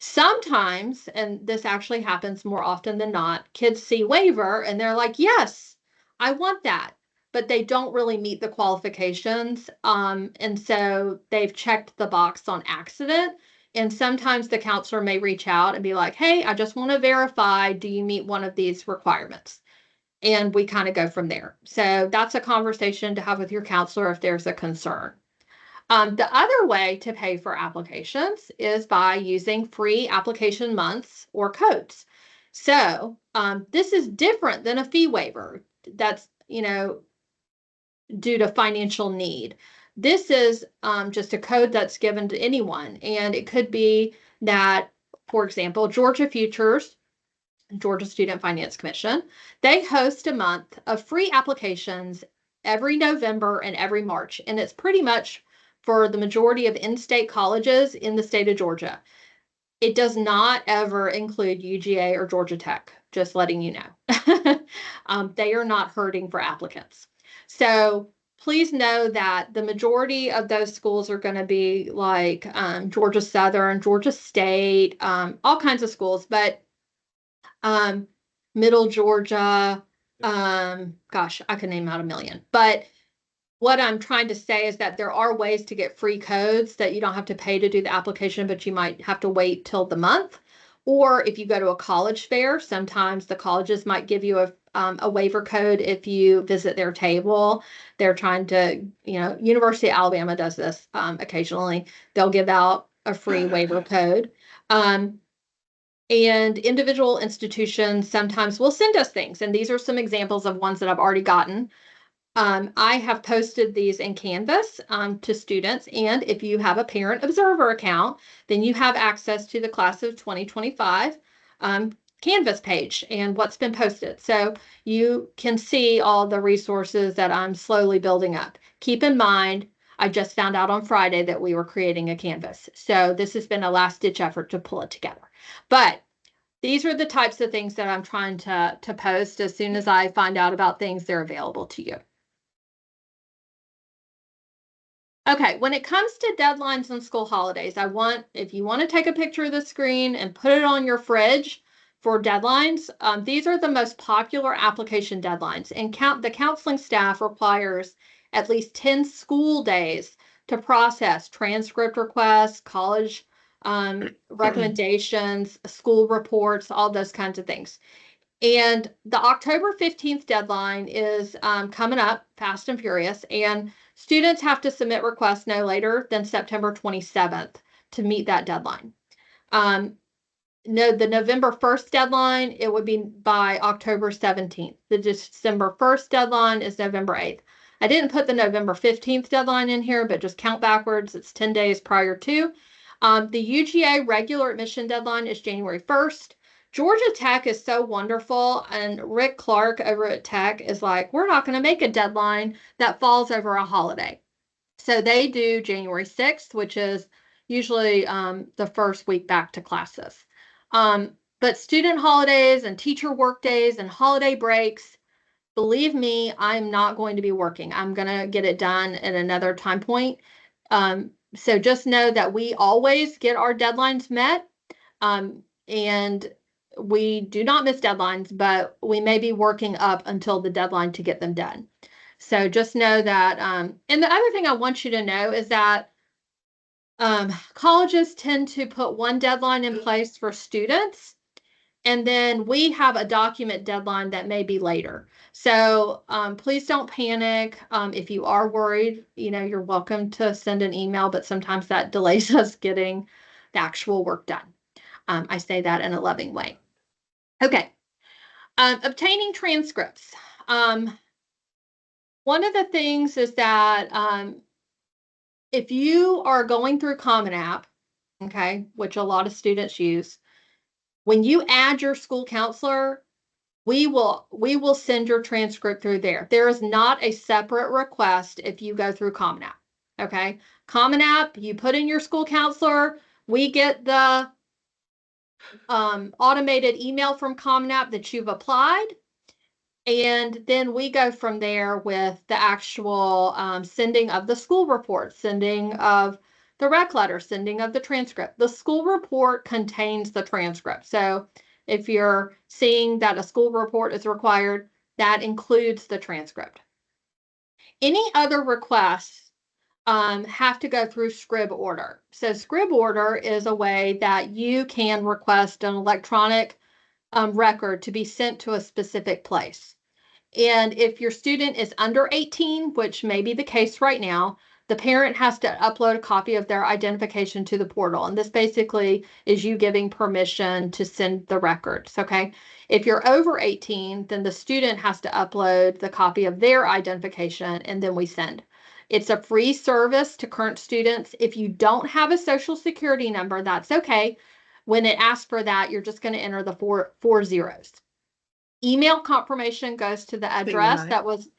Sometimes, and this actually happens more often than not, kids see waiver and they're like, yes, I want that, but they don't really meet the qualifications. And so they've checked the box on accident. And sometimes the counselor may reach out and be like, hey, I just want to verify, do you meet one of these requirements? And we kind of go from there. So that's a conversation to have with your counselor if there's a concern. The other way to pay for applications is by using free application months or codes. So this is different than a fee waiver that's, due to financial need. This is just a code that's given to anyone. And it could be that, for example, Georgia Futures, Georgia Student Finance Commission, they host a month of free applications every November and every March. And it's pretty much for the majority of in-state colleges in the state of Georgia. It does not ever include UGA or Georgia Tech, just letting you know. They are not hurting for applicants. So please know that the majority of those schools are going to be like Georgia Southern, Georgia State, all kinds of schools, but Middle Georgia, gosh, I could name out a million. But what I'm trying to say is that there are ways to get free codes that you don't have to pay to do the application, but you might have to wait till the month. Or if you go to a college fair, sometimes the colleges might give you a waiver code if you visit their table. They're trying to, University of Alabama does this occasionally. They'll give out a free waiver code. And individual institutions sometimes will send us things. And these are some examples of ones that I've already gotten. I have posted these in Canvas to students. And if you have a Parent Observer account, then you have access to the class of 2025 Canvas page and what's been posted. So you can see all the resources that I'm slowly building up. Keep in mind, I just found out on Friday that we were creating a Canvas. So this has been a last-ditch effort to pull it together. But these are the types of things that I'm trying to post. As soon as I find out about things, they're available to you. Okay, when it comes to deadlines and school holidays, if you want to take a picture of the screen and put it on your fridge for deadlines, these are the most popular application deadlines. And the counseling staff requires at least 10 school days to process transcript requests, college recommendations, school reports, all those kinds of things. And the October 15th deadline is coming up fast and furious, and students have to submit requests no later than September 27th to meet that deadline. The November 1st deadline, it would be by October 17th. The December 1st deadline is November 8th. I didn't put the November 15th deadline in here, but just count backwards. It's 10 days prior to. The UGA regular admission deadline is January 1st. Georgia Tech is so wonderful, and Rick Clark over at Tech is like, we're not going to make a deadline that falls over a holiday. So they do January 6th, which is usually the first week back to classes. But student holidays and teacher work days and holiday breaks, believe me, I'm not going to be working. I'm going to get it done at another time point. So just know that we always get our deadlines met. And we do not miss deadlines, but we may be working up until the deadline to get them done. So just know that. And the other thing I want you to know is that colleges tend to put one deadline in place for students And then we have a document deadline that may be later. So please don't panic. If you are worried, you're welcome to send an email, but sometimes that delays us getting the actual work done. I say that in a loving way. Okay. Obtaining transcripts. One of the things is that if you are going through Common App, okay, which a lot of students use, when you add your school counselor, we will send your transcript through there. There is not a separate request if you go through Common App. Okay, Common App, you put in your school counselor, we get the automated email from Common App that you've applied, and then we go from there with the actual sending of the school report, sending of the rec letter, sending of the transcript. The school report contains the transcript. So if you're seeing that a school report is required, that includes the transcript. Any other requests have to go through Scrib Order. So Scrib Order is a way that you can request an electronic record to be sent to a specific place. And if your student is under 18, which may be the case right now, the parent has to upload a copy of their identification to the portal. And this basically is you giving permission to send the records, okay? If you're over 18, then the student has to upload the copy of their identification, and then we send. It's a free service to current students. If you don't have a social security number, that's okay. When it asks for that, you're just going to enter the four zeros. Email confirmation goes to the address that was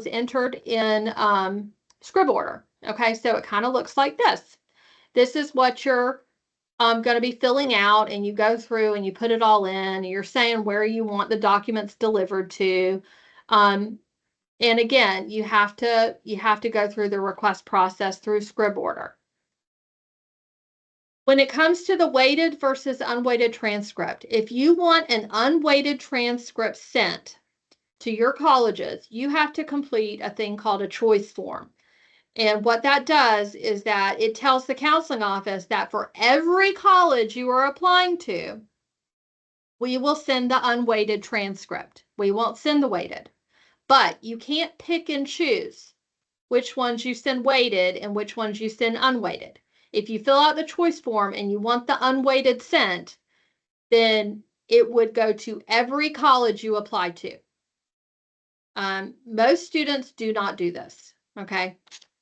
entered in Scrib Order. Okay, so it kind of looks like this. This is what you're going to be filling out, and you go through and you put it all in, and you're saying where you want the documents delivered to. And again, you have to go through the request process through Scrib Order. When it comes to the weighted versus unweighted transcript, if you want an unweighted transcript sent to your colleges, you have to complete a thing called a choice form. And what that does is that it tells the counseling office that for every college you are applying to, we will send the unweighted transcript. We won't send the weighted. But you can't pick and choose which ones you send weighted and which ones you send unweighted. If you fill out the choice form and you want the unweighted sent, then it would go to every college you apply to. Most students do not do this, okay?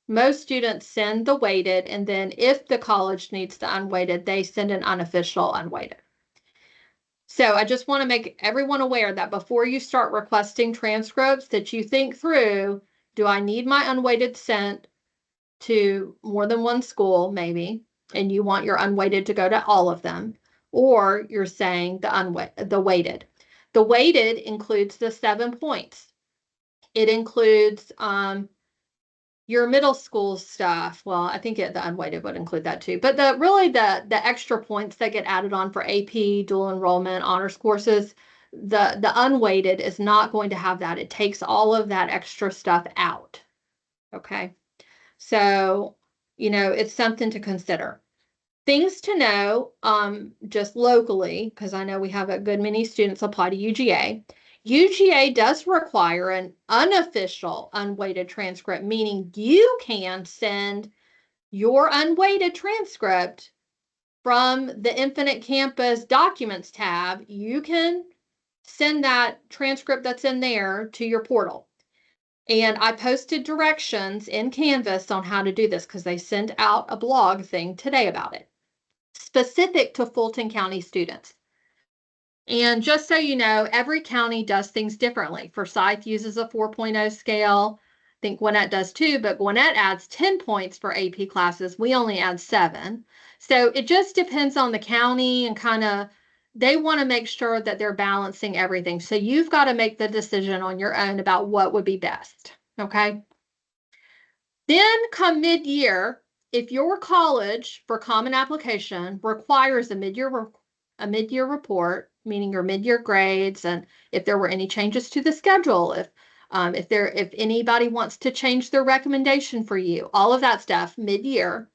Most students send the weighted, and then if the college needs the unweighted, they send an unofficial unweighted. So I just want to make everyone aware that before you start requesting transcripts, that you think through, do I need my unweighted sent to more than one school, maybe, and you want your unweighted to go to all of them, or you're saying the weighted. The weighted includes the 7 points. It includes your middle school stuff. Well, I think the unweighted would include that too. But the extra points that get added on for AP, dual enrollment, honors courses, the unweighted is not going to have that. It takes all of that extra stuff out. Okay. So, it's something to consider. Things to know, just locally, because I know we have a good many students apply to UGA. UGA does require an unofficial unweighted transcript, meaning you can send your unweighted transcript from the Infinite Campus Documents tab. You can send that transcript that's in there to your portal. And I posted directions in Canvas on how to do this because they sent out a blog thing today about it, specific to Fulton County students. And just so you know, every county does things differently. Forsyth uses a 4.0 scale. I think Gwinnett does too, but Gwinnett adds 10 points for AP classes. We only add 7. So it just depends on the county, and they want to make sure that they're balancing everything. So you've got to make the decision on your own about what would be best. Okay. Then come mid-year, if your college for Common Application requires a mid-year report, meaning your mid-year grades, and if there were any changes to the schedule, if anybody wants to change their recommendation for you, all of that stuff mid-year,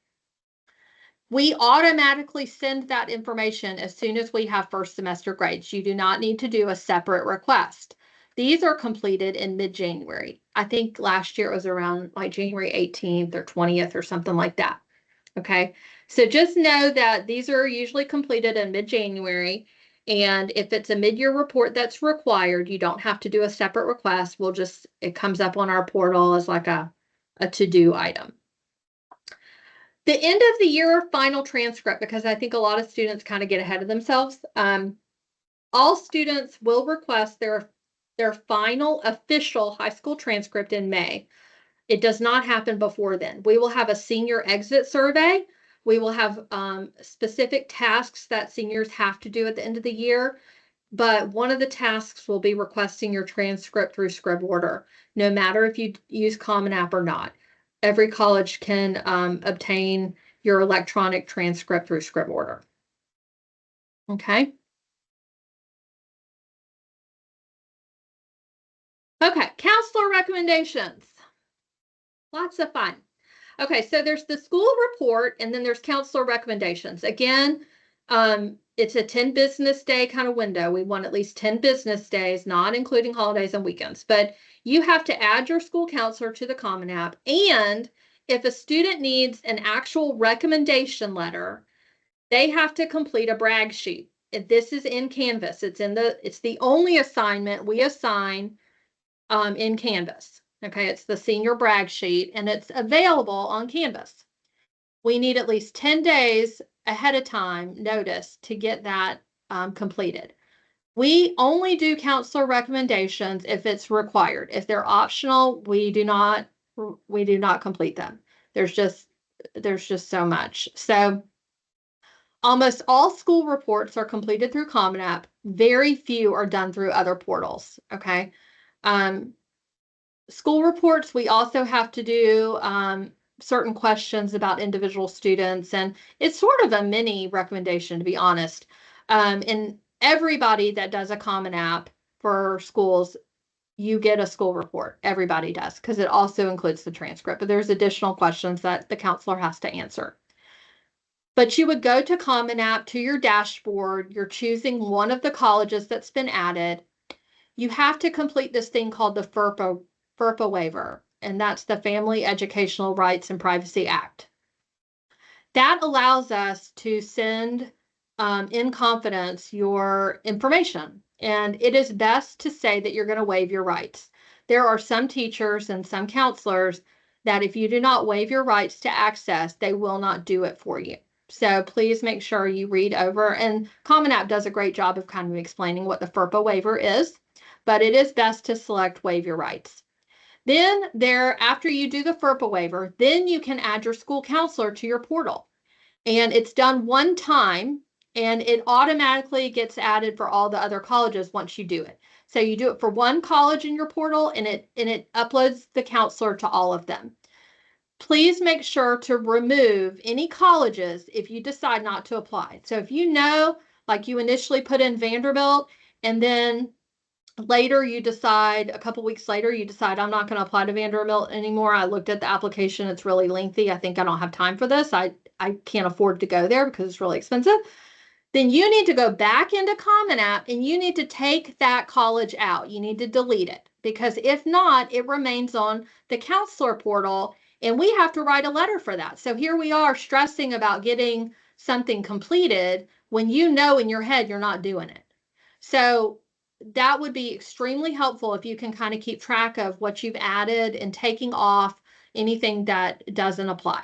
We automatically send that information as soon as we have first semester grades. You do not need to do a separate request. These are completed in mid-January. I think last year it was around like January 18th or 20th or something like that. Okay, so just know that these are usually completed in mid-January. And if it's a mid-year report that's required, you don't have to do a separate request. It comes up on our portal as like a to-do item. The end of the year final transcript, because I think a lot of students kind of get ahead of themselves. All students will request their final official high school transcript in May. It does not happen before then. We will have a senior exit survey. We will have specific tasks that seniors have to do at the end of the year. But one of the tasks will be requesting your transcript through Scriborder, no matter if you use Common App or not. Every college can obtain your electronic transcript through Scriborder. Okay. Okay, counselor recommendations. Lots of fun. Okay, so there's the school report and then there's counselor recommendations. Again, it's a 10 business day kind of window. We want at least 10 business days, not including holidays and weekends. But you have to add your school counselor to the Common App. And if a student needs an actual recommendation letter, they have to complete a brag sheet. If this is in Canvas. It's the only assignment we assign in Canvas. Okay, it's the senior brag sheet and it's available on Canvas. We need at least 10 days ahead of time notice to get that completed. We only do counselor recommendations if it's required. If they're optional, we do not complete them. There's just so much. So almost all school reports are completed through Common App. Very few are done through other portals. Okay. School reports, we also have to do certain questions about individual students, and it's sort of a mini recommendation, to be honest. And everybody that does a Common App for schools, you get a school report. Everybody does, because it also includes the transcript, but there's additional questions that the counselor has to answer. But you would go to Common App, to your dashboard, you're choosing one of the colleges that's been added. You have to complete this thing called the FERPA waiver, and that's the Family Educational Rights and Privacy Act. That allows us to send in confidence your information, and it is best to say that you're going to waive your rights. There are some teachers and some counselors that if you do not waive your rights to access, they will not do it for you. So please make sure you read over, and Common App does a great job of kind of explaining what the FERPA waiver is, but it is best to select waive your rights. Then after you do the FERPA waiver, then you can add your school counselor to your portal. And it's done one time, and it automatically gets added for all the other colleges once you do it. So you do it for one college in your portal, and it uploads the counselor to all of them. Please make sure to remove any colleges if you decide not to apply. So if you know, like you initially put in Vanderbilt, and then later you decide, a couple weeks later, you decide, I'm not going to apply to Vanderbilt anymore. I looked at the application. It's really lengthy. I think I don't have time for this. I can't afford to go there because it's really expensive. Then you need to go back into Common App and you need to take that college out. You need to delete it, because if not, it remains on the counselor portal and we have to write a letter for that. So here we are stressing about getting something completed when you know in your head you're not doing it. So that would be extremely helpful if you can kind of keep track of what you've added and taking off anything that doesn't apply.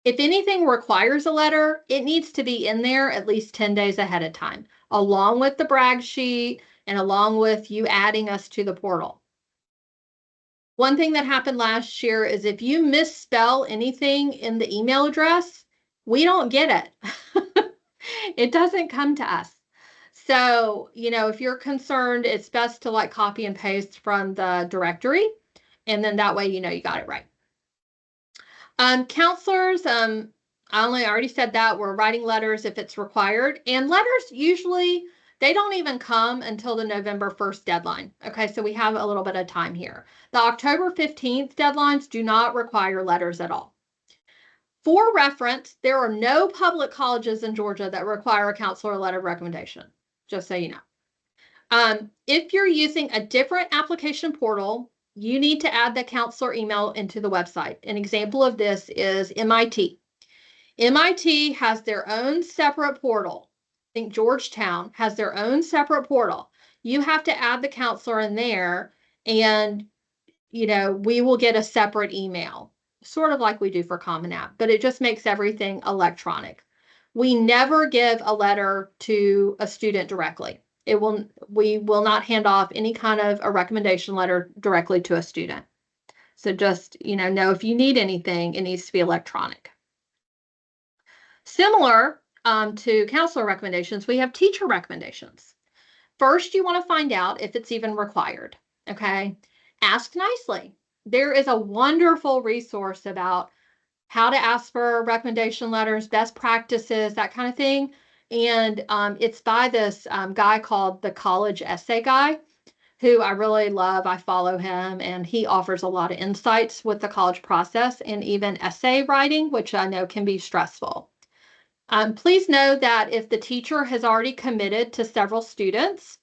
If anything requires a letter, it needs to be in there at least 10 days ahead of time, along with the brag sheet and along with you adding us to the portal. One thing that happened last year is if you misspell anything in the email address, we don't get it. It doesn't come to us. So, if you're concerned, it's best to like copy and paste from the directory. And then that way, you got it right. Counselors, I already said that we're writing letters if it's required, and letters usually, they don't even come until the November 1st deadline. Okay, so we have a little bit of time here. The October 15th deadlines do not require letters at all. For reference, there are no public colleges in Georgia that require a counselor letter of recommendation, just so you know. If you're using a different application portal, you need to add the counselor email into the website. An example of this is MIT. MIT has their own separate portal. I think Georgetown has their own separate portal. You have to add the counselor in there, and we will get a separate email, sort of like we do for Common App, but it just makes everything electronic. We never give a letter to a student directly. We will not hand off any kind of a recommendation letter directly to a student. So just, know if you need anything, it needs to be electronic. Similar to counselor recommendations, we have teacher recommendations. First, you want to find out if it's even required, okay? Ask nicely. There is a wonderful resource about how to ask for recommendation letters, best practices, that kind of thing. And it's by this guy called the College Essay Guy, who I really love. I follow him, and he offers a lot of insights with the college process and even essay writing, which I know can be stressful. Please know that if the teacher has already committed to several students,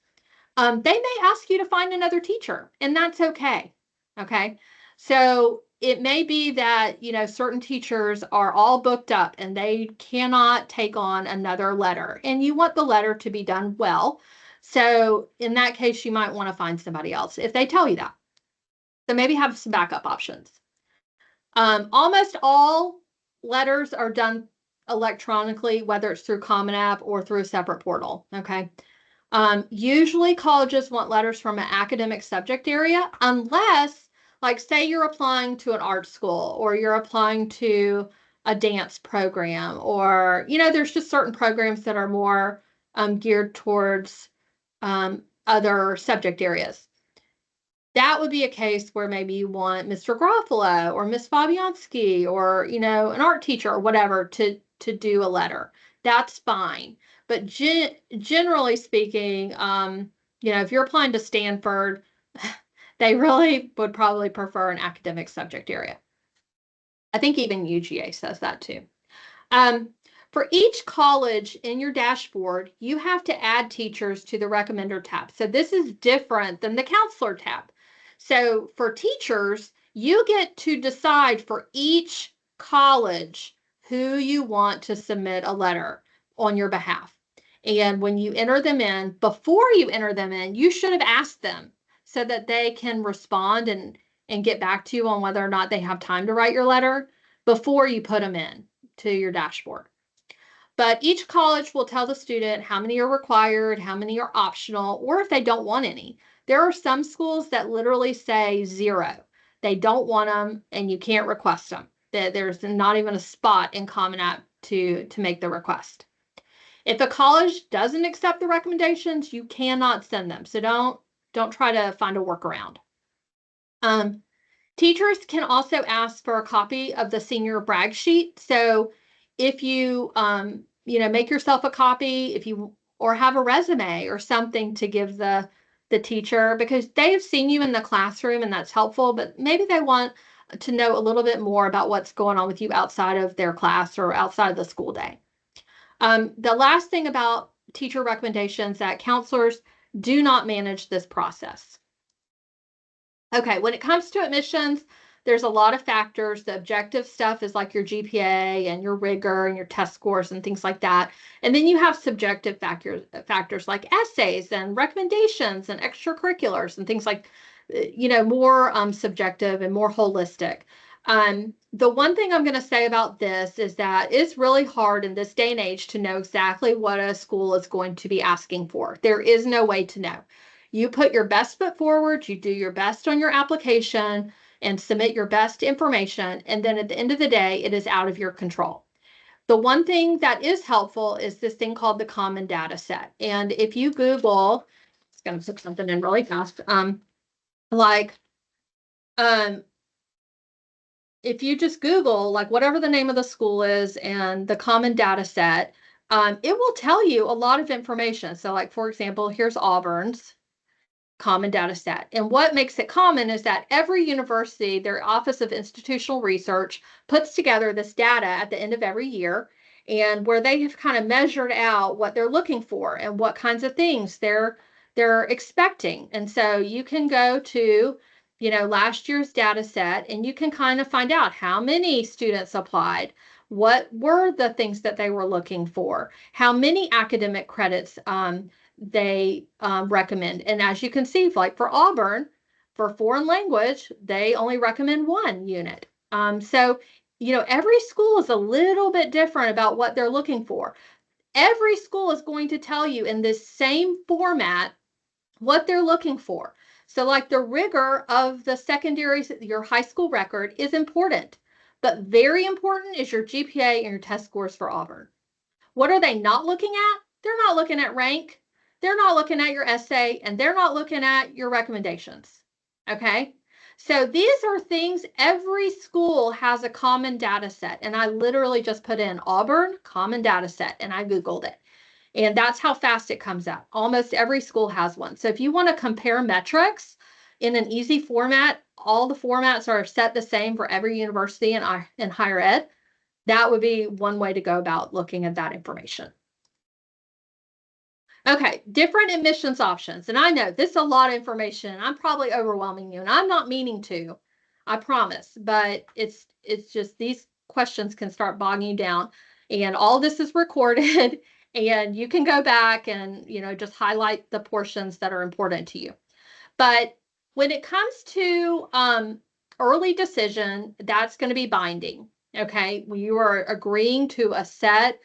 they may ask you to find another teacher, and that's okay. Okay. So it may be that, certain teachers are all booked up and they cannot take on another letter, and you want the letter to be done well. So in that case, you might want to find somebody else if they tell you that. So maybe have some backup options. Almost all letters are done electronically, whether it's through Common App or through a separate portal. Okay. Usually colleges want letters from an academic subject area, unless, like, say you're applying to an art school, or you're applying to a dance program, or, there's just certain programs that are more geared towards other subject areas. That would be a case where maybe you want Mr. Garofalo or Miss Fabianski, or, an art teacher or whatever to do a letter. That's fine. But generally speaking, if you're applying to Stanford, they really would probably prefer an academic subject area. I think even UGA says that too. For each college in your dashboard, you have to add teachers to the recommender tab. So this is different than the counselor tab. So for teachers, you get to decide for each college who you want to submit a letter on your behalf. And when you enter them in, before you enter them in, you should have asked them so that they can respond and get back to you on whether or not they have time to write your letter before you put them in to your dashboard. But each college will tell the student how many are required, how many are optional, or if they don't want any. There are some schools that literally say 0. They don't want them, and you can't request them. There's not even a spot in Common App to make the request. If a college doesn't accept the recommendations, you cannot send them. So don't try to find a workaround. Teachers can also ask for a copy of the senior brag sheet. So if you, make yourself a copy, or have a resume or something to give the teacher, because they have seen you in the classroom and that's helpful, but maybe they want to know a little bit more about what's going on with you outside of their class or outside of the school day. The last thing about teacher recommendations, that counselors do not manage this process. Okay, when it comes to admissions, there's a lot of factors. The objective stuff is like your GPA and your rigor and your test scores and things like that. And then you have subjective factors like essays and recommendations and extracurriculars and things like, more subjective and more holistic. The one thing I'm going to say about this is that it's really hard in this day and age to know exactly what a school is going to be asking for. There is no way to know. You put your best foot forward, you do your best on your application, and submit your best information. And then at the end of the day, it is out of your control. The one thing that is helpful is this thing called the Common Data Set. And if you Google, it's going to put something in really fast, if you just Google, like, whatever the name of the school is and the Common Data Set, it will tell you a lot of information. So, like, for example, here's Auburn's common data set. And what makes it common is that every university, their Office of Institutional Research, puts together this data at the end of every year, and where they have kind of measured out what they're looking for and what kinds of things they're expecting. And so you can go to, last year's data set, and you can kind of find out how many students applied, what were the things that they were looking for, how many academic credits they recommend. And as you can see, like for Auburn, for foreign language, they only recommend 1 unit. So, every school is a little bit different about what they're looking for. Every school is going to tell you in this same format what they're looking for. So like the rigor of the secondary, your high school record is important, but very important is your GPA and your test scores for Auburn. What are they not looking at? They're not looking at rank. They're not looking at your essay, and they're not looking at your recommendations. Okay. So these are things, every school has a common data set. And I literally just put in Auburn common data set and I Googled it. And that's how fast it comes up. Almost every school has one. So if you want to compare metrics in an easy format, all the formats are set the same for every university in higher ed. That would be one way to go about looking at that information. Okay, different admissions options. And I know this is a lot of information. I'm probably overwhelming you, and I'm not meaning to, I promise. But it's just these questions can start bogging you down. And all this is recorded, and you can go back and just highlight the portions that are important to you. But when it comes to early decision, that's going to be binding. Okay, you are agreeing to a set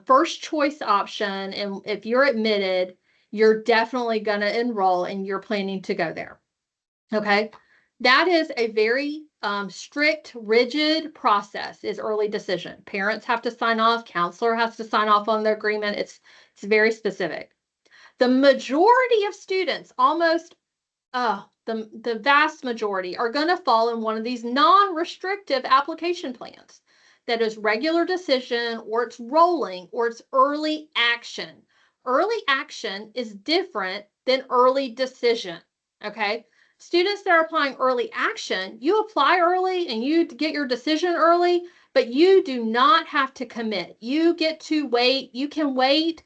first choice option, and if you're admitted, you're definitely going to enroll and you're planning to go there. Okay, that is a very strict, rigid process, is early decision. Parents have to sign off, counselor has to sign off on the agreement. It's very specific. The majority of students, almost the vast majority, are going to fall in one of these non-restrictive application plans. That is regular decision, or it's rolling, or it's early action. Early action is different than early decision. Okay. Students that are applying early action, you apply early and you get your decision early, but you do not have to commit. You get to wait. You can wait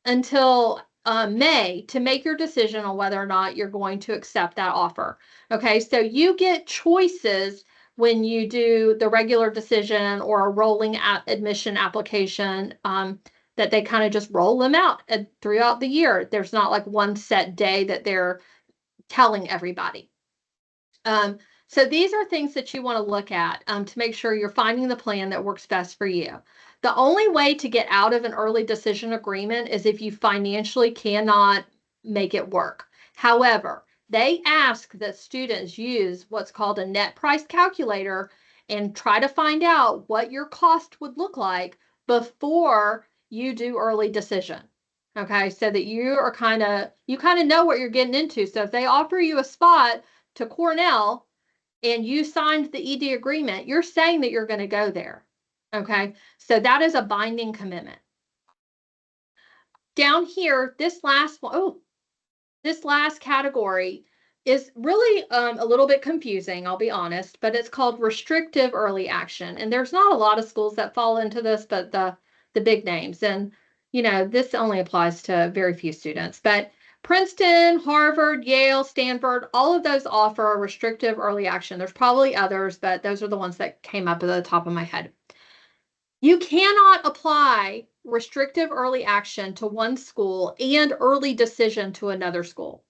until May to make your decision on whether or not you're going to accept that offer. Okay, so you get choices when you do the regular decision or a rolling admission application, that they kind of just roll them out throughout the year. There's not like one set day that they're telling everybody. So these are things that you want to look at to make sure you're finding the plan that works best for you. The only way to get out of an early decision agreement is if you financially cannot make it work. However, they ask that students use what's called a net price calculator and try to find out what your cost would look like before you do early decision. Okay, so that you kind of know what you're getting into. So if they offer you a spot to Cornell and you signed the ED agreement, you're saying that you're going to go there. Okay, so that is a binding commitment. Down here, this last one, this last category is really a little bit confusing, I'll be honest, but it's called restrictive early action. And there's not a lot of schools that fall into this, but the big names. And, this only applies to very few students. But Princeton, Harvard, Yale, Stanford, all of those offer a restrictive early action. There's probably others, but those are the ones that came up at the top of my head. You cannot apply restrictive early action to one school and early decision to another school.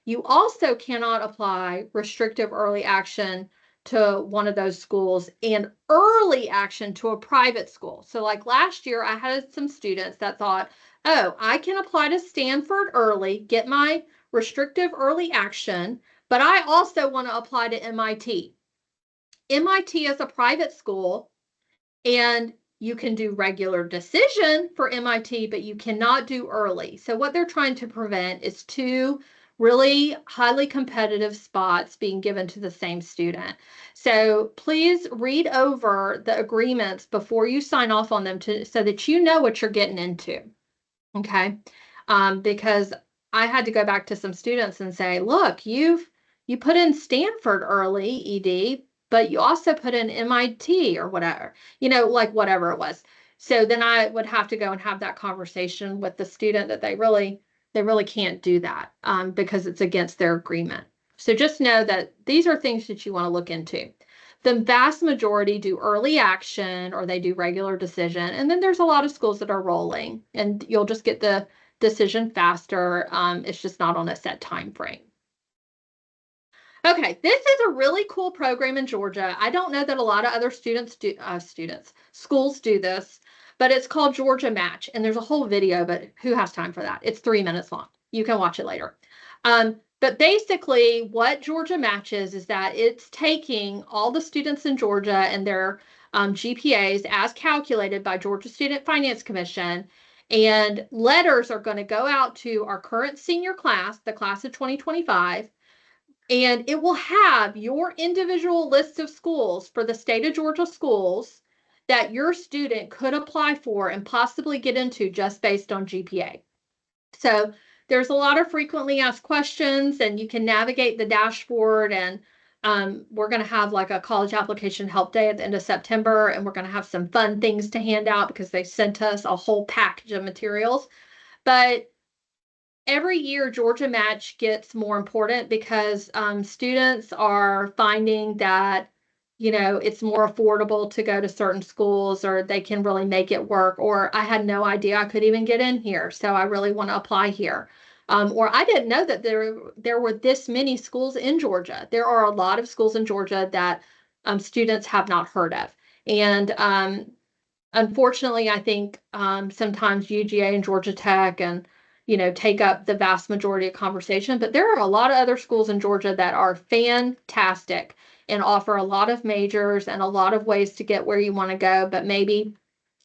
You also cannot apply restrictive early action to one of those schools and early action to a private school. So like last year, I had some students that thought, oh, I can apply to Stanford early, get my restrictive early action, but I also want to apply to MIT. MIT is a private school, and you can do regular decision for MIT, but you cannot do early. So what they're trying to prevent is two really highly competitive spots being given to the same student. So please read over the agreements before you sign off on them so that you know what you're getting into. Okay, because I had to go back to some students and say, look, you put in Stanford early ED, but you also put in MIT or whatever, like whatever it was. So then I would have to go and have that conversation with the student that they really can't do that because it's against their agreement. So just know that these are things that you want to look into. The vast majority do early action or they do regular decision. And then there's a lot of schools that are rolling and you'll just get the decision faster. It's just not on a set time frame. Okay, this is a really cool program in Georgia. I don't know that a lot of other schools do this, but it's called Georgia Match. And there's a whole video, but who has time for that? It's 3 minutes long. You can watch it later. But basically what Georgia Match is that it's taking all the students in Georgia and their GPAs as calculated by Georgia Student Finance Commission, and letters are going to go out to our current senior class, the class of 2025, and it will have your individual list of schools for the state of Georgia schools that your student could apply for and possibly get into just based on GPA. So there's a lot of frequently asked questions and you can navigate the dashboard, and we're going to have like a college application help day at the end of September, and we're going to have some fun things to hand out because they sent us a whole package of materials. But every year Georgia Match gets more important because students are finding that it's more affordable to go to certain schools, or they can really make it work, or I had no idea I could even get in here, so I really want to apply here. Or I didn't know that there were this many schools in Georgia. There are a lot of schools in Georgia that students have not heard of. And unfortunately, I think sometimes UGA and Georgia Tech and take up the vast majority of conversation, but there are a lot of other schools in Georgia that are fantastic and offer a lot of majors and a lot of ways to get where you want to go, but maybe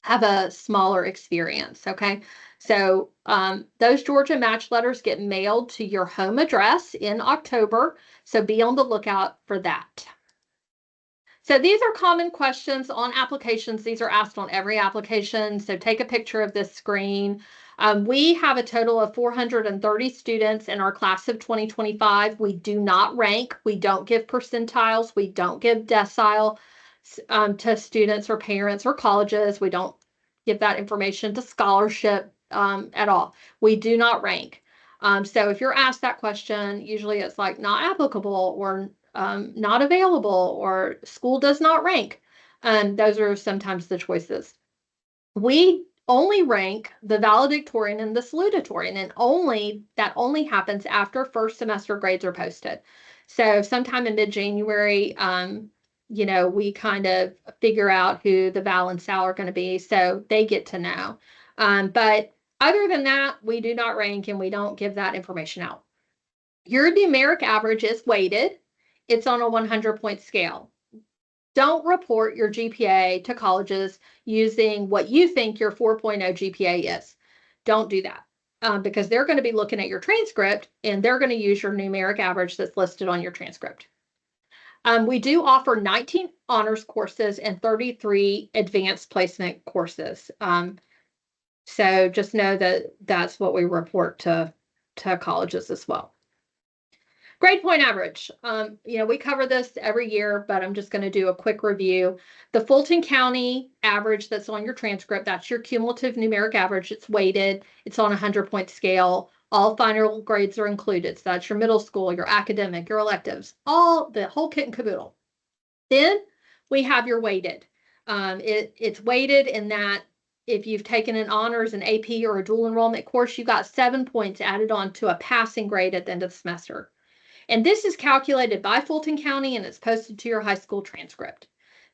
have a smaller experience. Okay. So those Georgia Match letters get mailed to your home address in October. So be on the lookout for that. So these are common questions on applications. These are asked on every application. So take a picture of this screen. We have a total of 430 students in our class of 2025. We do not rank. We don't give percentiles. We don't give decile to students or parents or colleges. We don't give that information to scholarship at all. We do not rank. So if you're asked that question, usually it's like not applicable or not available or school does not rank. Those are sometimes the choices. We only rank the valedictorian and the salutatorian, and that only happens after first semester grades are posted. So sometime in mid-January, we kind of figure out who the val and sal are going to be, so they get to know. But other than that, we do not rank and we don't give that information out. Your numeric average is weighted. It's on a 100-point scale. Don't report your GPA to colleges using what you think your 4.0 GPA is. Don't do that because they're going to be looking at your transcript and they're going to use your numeric average that's listed on your transcript. We do offer 19 honors courses and 33 advanced placement courses. So just know that that's what we report to colleges as well. Grade point average. We cover this every year, but I'm just going to do a quick review. The Fulton County average that's on your transcript, that's your cumulative numeric average. It's weighted. It's on a 100-point scale. All final grades are included. So that's your middle school, your academic, your electives, the whole kit and caboodle. Then we have your weighted. It's weighted in that if you've taken an honors, an AP, or a dual enrollment course, you got 7 points added on to a passing grade at the end of the semester. And this is calculated by Fulton County and it's posted to your high school transcript.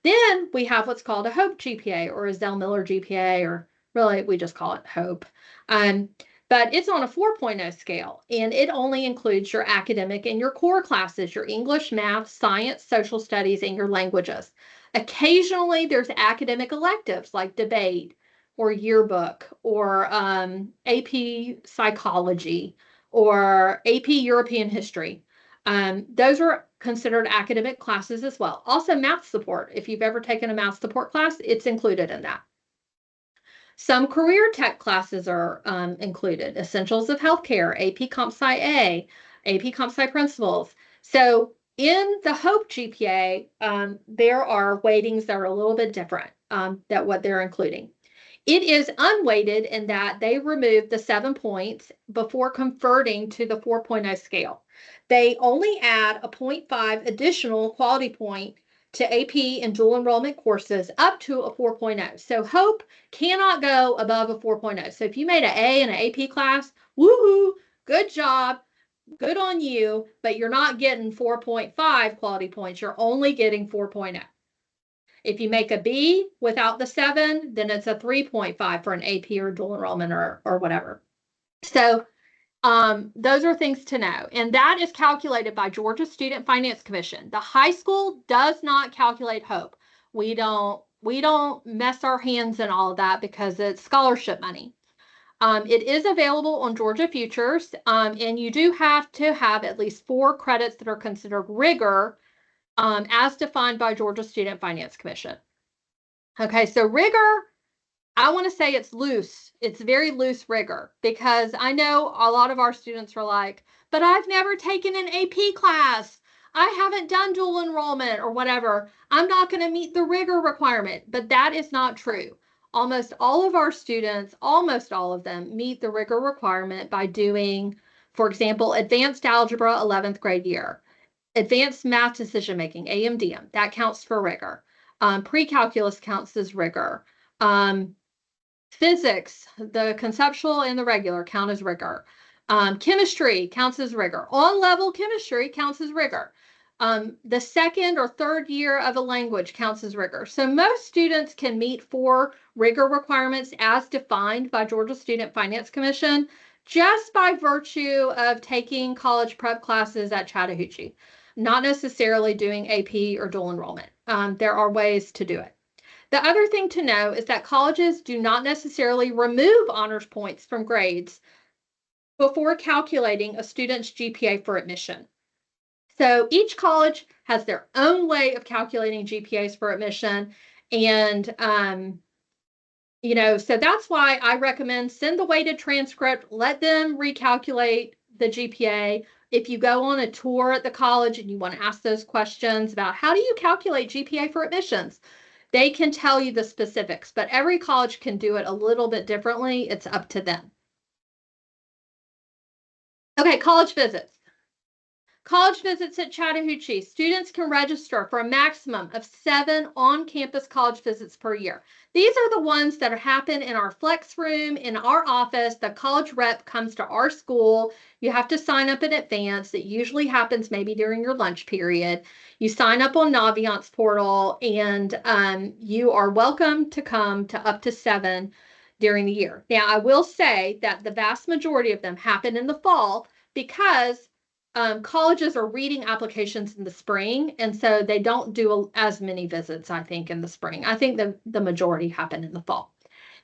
Then we have what's called a HOPE GPA or a Zell Miller GPA, or really we just call it HOPE. But it's on a 4.0 scale and it only includes your academic and your core classes, your English, math, science, social studies, and your languages. Occasionally there's academic electives like debate or yearbook or AP psychology or AP European history. Those are considered academic classes as well. Also math support. If you've ever taken a math support class, it's included in that. Some career tech classes are included, Essentials of Healthcare, AP Comp Sci A, AP Comp Sci Principles. So in the HOPE GPA, there are weightings that are a little bit different than what they're including. It is unweighted in that they removed the 7 points before converting to the 4.0 scale. They only add a 0.5 additional quality point to AP and dual enrollment courses up to a 4.0. So HOPE cannot go above a 4.0. So if you made an A in an AP class, woohoo, good job, good on you, but you're not getting 4.5 quality points. You're only getting 4.0. If you make a B without the 7, then it's a 3.5 for an AP or dual enrollment or whatever. So those are things to know. And that is calculated by Georgia Student Finance Commission. The high school does not calculate HOPE. We don't mess our hands in all of that because it's scholarship money. It is available on Georgia Futures, and you do have to have at least 4 credits that are considered rigor as defined by Georgia Student Finance Commission. Okay, so rigor, I want to say it's loose. It's very loose rigor because I know a lot of our students are like, but I've never taken an AP class. I haven't done dual enrollment or whatever. I'm not going to meet the rigor requirement, but that is not true. Almost all of our students, almost all of them, meet the rigor requirement by doing, for example, advanced algebra 11th grade year, advanced math decision making, AMDM, that counts for rigor. Pre-calculus counts as rigor. Physics, the conceptual and the regular count as rigor. Chemistry counts as rigor. On-level chemistry counts as rigor. The second or third year of a language counts as rigor. So most students can meet 4 rigor requirements as defined by Georgia Student Finance Commission just by virtue of taking college prep classes at Chattahoochee, not necessarily doing AP or dual enrollment. There are ways to do it. The other thing to know is that colleges do not necessarily remove honors points from grades before calculating a student's GPA for admission. So each college has their own way of calculating GPAs for admission. And, so that's why I recommend send the weighted transcript, let them recalculate the GPA. If you go on a tour at the college and you want to ask those questions about how do you calculate GPA for admissions, they can tell you the specifics, but every college can do it a little bit differently. It's up to them. Okay, college visits. College visits at Chattahoochee. Students can register for a maximum of 7 on-campus college visits per year. These are the ones that happen in our flex room, in our office. The college rep comes to our school. You have to sign up in advance. It usually happens maybe during your lunch period. You sign up on Naviance portal, and you are welcome to come to up to 7 during the year. Now, I will say that the vast majority of them happen in the fall because colleges are reading applications in the spring, and so they don't do as many visits, I think, in the spring. I think the majority happen in the fall.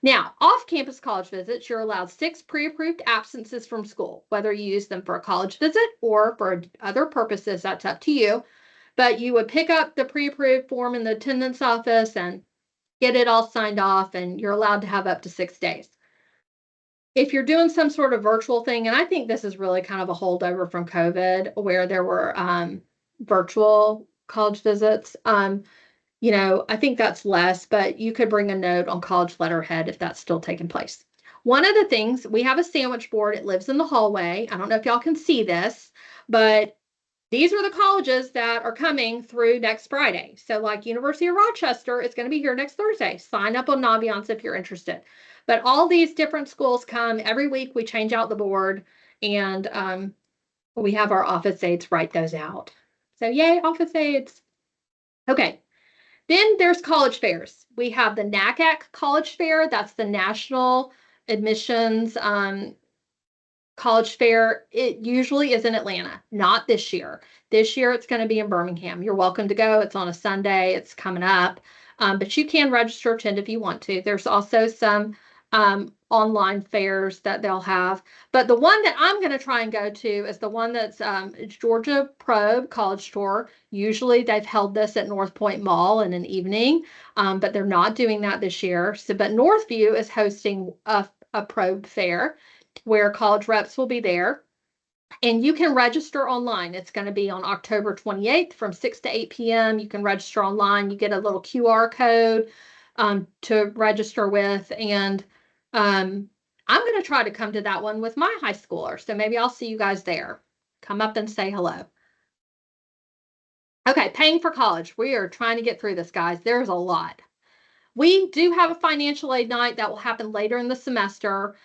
Now, off-campus college visits, you're allowed 6 pre-approved absences from school, whether you use them for a college visit or for other purposes, that's up to you. But you would pick up the pre-approved form in the attendance office and get it all signed off, and you're allowed to have up to 6 days. If you're doing some sort of virtual thing, and I think this is really kind of a holdover from COVID where there were virtual college visits, I think that's less, but you could bring a note on college letterhead if that's still taking place. One of the things, we have a sandwich board. It lives in the hallway. I don't know if y'all can see this, but these are the colleges that are coming through next Friday. So like University of Rochester is going to be here next Thursday. Sign up on Naviance if you're interested. But all these different schools come every week. We change out the board, and we have our office aides write those out. So yay, office aides. Okay. Then there's college fairs. We have the NACAC College Fair. That's the National Admissions College Fair. It usually is in Atlanta, not this year. This year it's going to be in Birmingham. You're welcome to go. It's on a Sunday. It's coming up. But you can register, attend if you want to. There's also some online fairs that they'll have. But the one that I'm going to try and go to is the one that's Georgia Probe College Tour. Usually they've held this at North Point Mall in an evening, but they're not doing that this year. So, but Northview is hosting a probe fair where college reps will be there. And you can register online. It's going to be on October 28th from 6 to 8 p.m. You can register online. You get a little QR code to register with. And I'm going to try to come to that one with my high schooler. So maybe I'll see you guys there. Come up and say hello. Okay, paying for college. We are trying to get through this, guys. There's a lot. We do have a financial aid night that will happen later in the semester.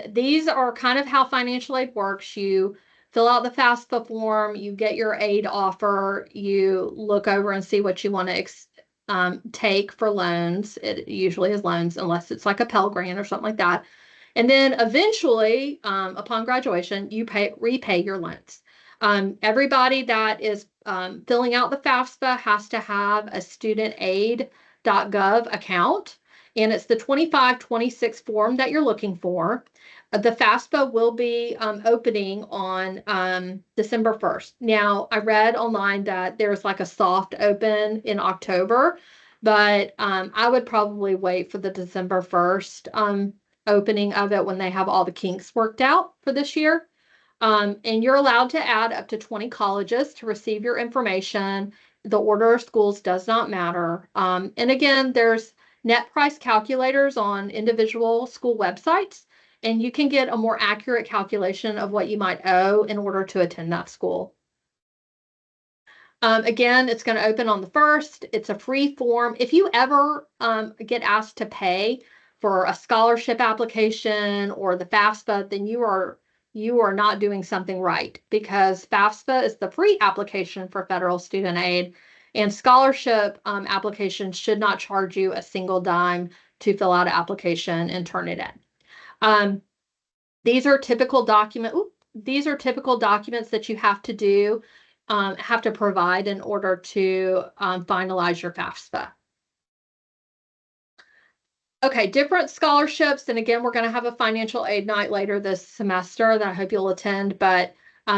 These are kind of how financial aid works. You fill out the FAFSA form, you get your aid offer, you look over and see what you want to take for loans. It usually is loans, unless it's like a Pell Grant or something like that. And then eventually, upon graduation, you repay your loans. Everybody that is filling out the FAFSA has to have a student aid.gov account, and it's the 2526 form that you're looking for. The FAFSA will be opening on December 1st. Now, I read online that there's like a soft open in October, but I would probably wait for the December 1st opening of it when they have all the kinks worked out for this year. And you're allowed to add up to 20 colleges to receive your information. The order of schools does not matter. And again, there's net price calculators on individual school websites, and you can get a more accurate calculation of what you might owe in order to attend that school. Again, it's going to open on the 1st. It's a free form. If you ever get asked to pay for a scholarship application or the FAFSA, then you are not doing something right, because FAFSA is the free application for federal student aid, and scholarship applications should not charge you a single dime to fill out an application and turn it in. These are typical these are typical documents that you have to provide in order to finalize your FAFSA. Okay, different scholarships. And again, we're going to have a financial aid night later this semester that I hope you'll attend. But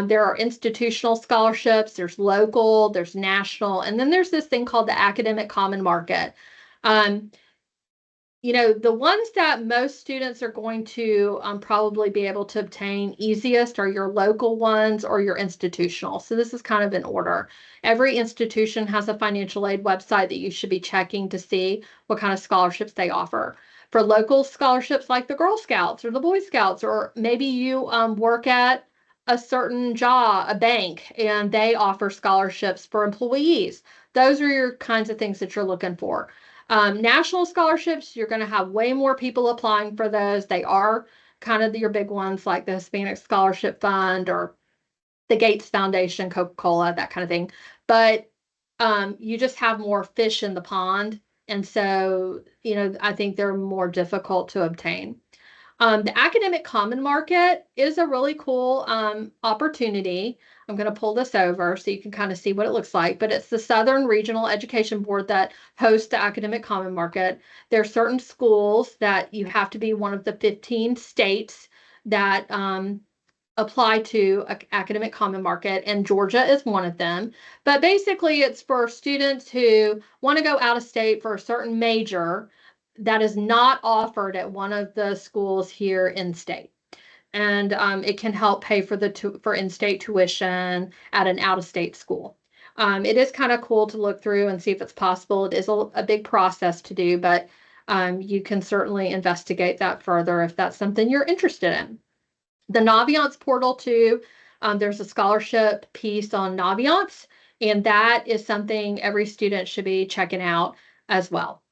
there are institutional scholarships, there's local, there's national, and then there's this thing called the Academic Common Market. The ones that most students are going to probably be able to obtain easiest are your local ones or your institutional. So this is kind of in order. Every institution has a financial aid website that you should be checking to see what kind of scholarships they offer. For local scholarships like the Girl Scouts or the Boy Scouts, or maybe you work at a certain job, a bank, and they offer scholarships for employees. Those are your kinds of things that you're looking for. National scholarships, you're going to have way more people applying for those. They are kind of your big ones like the Hispanic Scholarship Fund or the Gates Foundation, Coca-Cola, that kind of thing. But you just have more fish in the pond. And so, I think they're more difficult to obtain. The Academic Common Market is a really cool opportunity. I'm going to pull this over so you can kind of see what it looks like, but it's the Southern Regional Education Board that hosts the Academic Common Market. There are certain schools that you have to be one of the 15 states that apply to Academic Common Market, and Georgia is one of them. But basically, it's for students who want to go out of state for a certain major that is not offered at one of the schools here in state. And it can help pay for in-state tuition at an out-of-state school. It is kind of cool to look through and see if it's possible. It is a big process to do, but you can certainly investigate that further if that's something you're interested in. The Naviance portal too, there's a scholarship piece on Naviance, and that is something every student should be checking out as well.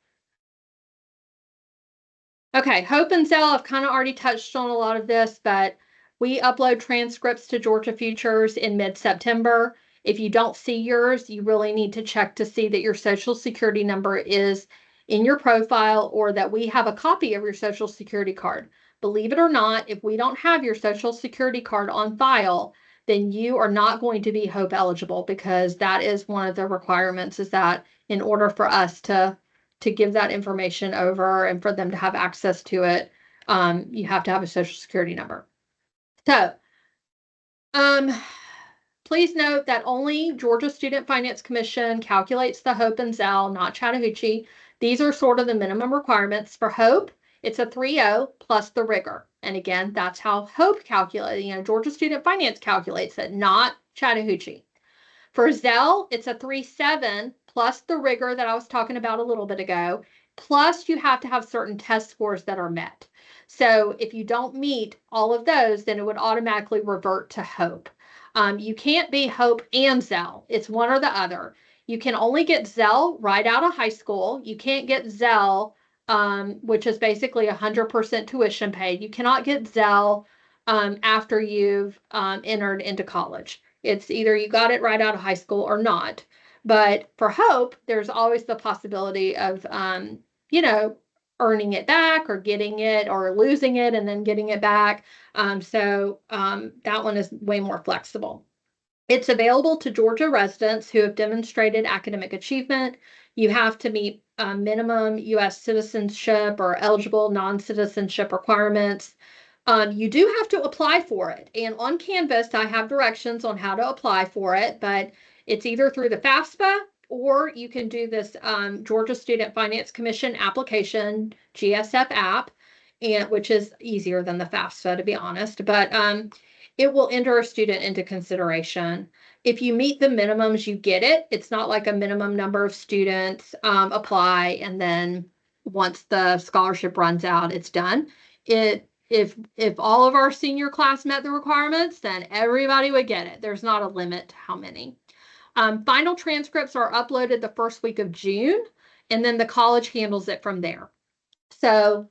Okay, Hope and Zell, I've kind of already touched on a lot of this, but we upload transcripts to Georgia Futures in mid-September. If you don't see yours, you really need to check to see that your Social Security number is in your profile or that we have a copy of your Social Security card. Believe it or not, if we don't have your Social Security card on file, then you are not going to be Hope eligible, because that is one of the requirements, is that in order for us to give that information over and for them to have access to it, You have to have a social security number. So, please note that only Georgia Student Finance Commission calculates the HOPE and Zell, not Chattahoochee. These are sort of the minimum requirements. For HOPE, it's a 3.0 plus the rigor. And again, that's how HOPE calculates, Georgia Student Finance calculates it, not Chattahoochee. For Zell, it's a 3.7 plus the rigor that I was talking about a little bit ago. Plus, you have to have certain test scores that are met. So if you don't meet all of those, then it would automatically revert to HOPE. You can't be HOPE and Zell. It's one or the other. You can only get Zell right out of high school. You can't get Zell, which is basically 100% tuition paid. You cannot get Zell after you've entered into college. It's either you got it right out of high school or not. But for HOPE, there's always the possibility of, earning it back or getting it or losing it and then getting it back. So that one is way more flexible. It's available to Georgia residents who have demonstrated academic achievement. You have to meet minimum U.S. citizenship or eligible non-citizenship requirements. You do have to apply for it. And on Canvas, I have directions on how to apply for it, but it's either through the FAFSA or you can do this Georgia Student Finance Commission application, GSF app, which is easier than the FAFSA, to be honest. But it will enter a student into consideration. If you meet the minimums, you get it. It's not like a minimum number of students apply, and then once the scholarship runs out, it's done. If all of our senior class met the requirements, then everybody would get it. There's not a limit to how many. Final transcripts are uploaded the first week of June, and then the college handles it from there. So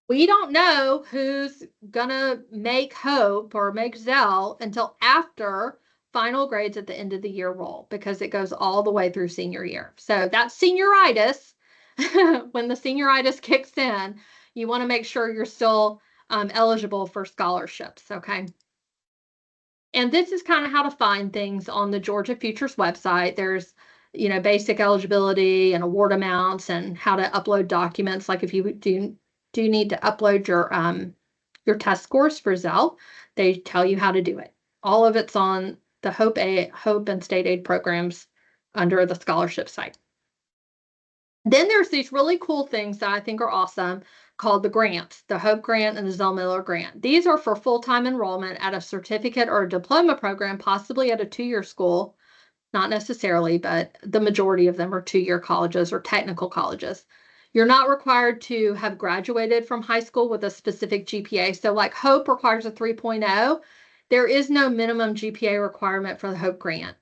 we don't know who's gonna make HOPE or make Zell until after final grades at the end of the year roll, because it goes all the way through senior year. So that's senioritis. When the senioritis kicks in, you want to make sure you're still eligible for scholarships, okay? And this is kind of how to find things on the Georgia Futures website. There's, basic eligibility and award amounts and how to upload documents. Like if you do need to upload your test scores for Zell, they tell you how to do it. All of it's on the HOPE and state aid programs under the scholarship site. Then there's these really cool things that I think are awesome called the grants, the HOPE grant and the Zell Miller grant. These are for full-time enrollment at a certificate or a diploma program, possibly at a 2-year school. Not necessarily, but the majority of them are 2-year colleges or technical colleges. You're not required to have graduated from high school with a specific GPA. So like HOPE requires a 3.0. There is no minimum GPA requirement for the HOPE grant.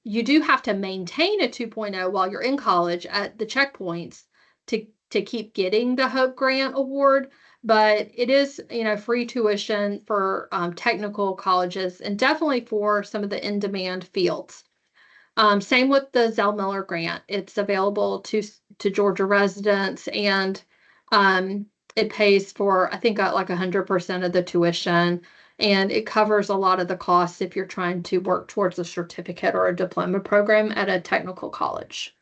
You do have to maintain a 2.0 while you're in college at the checkpoints to keep getting the HOPE grant award, but it is, free tuition for technical colleges and definitely for some of the in-demand fields. Same with the Zell Miller grant. It's available to Georgia residents, and it pays for, I think, like 100% of the tuition, and it covers a lot of the costs if you're trying to work towards a certificate or a diploma program at a technical college.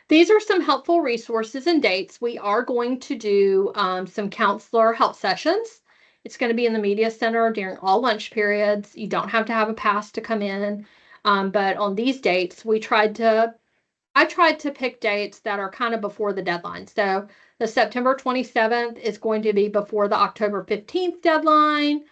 These are some helpful resources and dates. We are going to do some counselor help sessions. It's going to be in the media center during all lunch periods. You don't have to have a pass to come in. But on these dates, I tried to pick dates that are kind of before the deadline. So the September 27th is going to be before the October 15th deadline.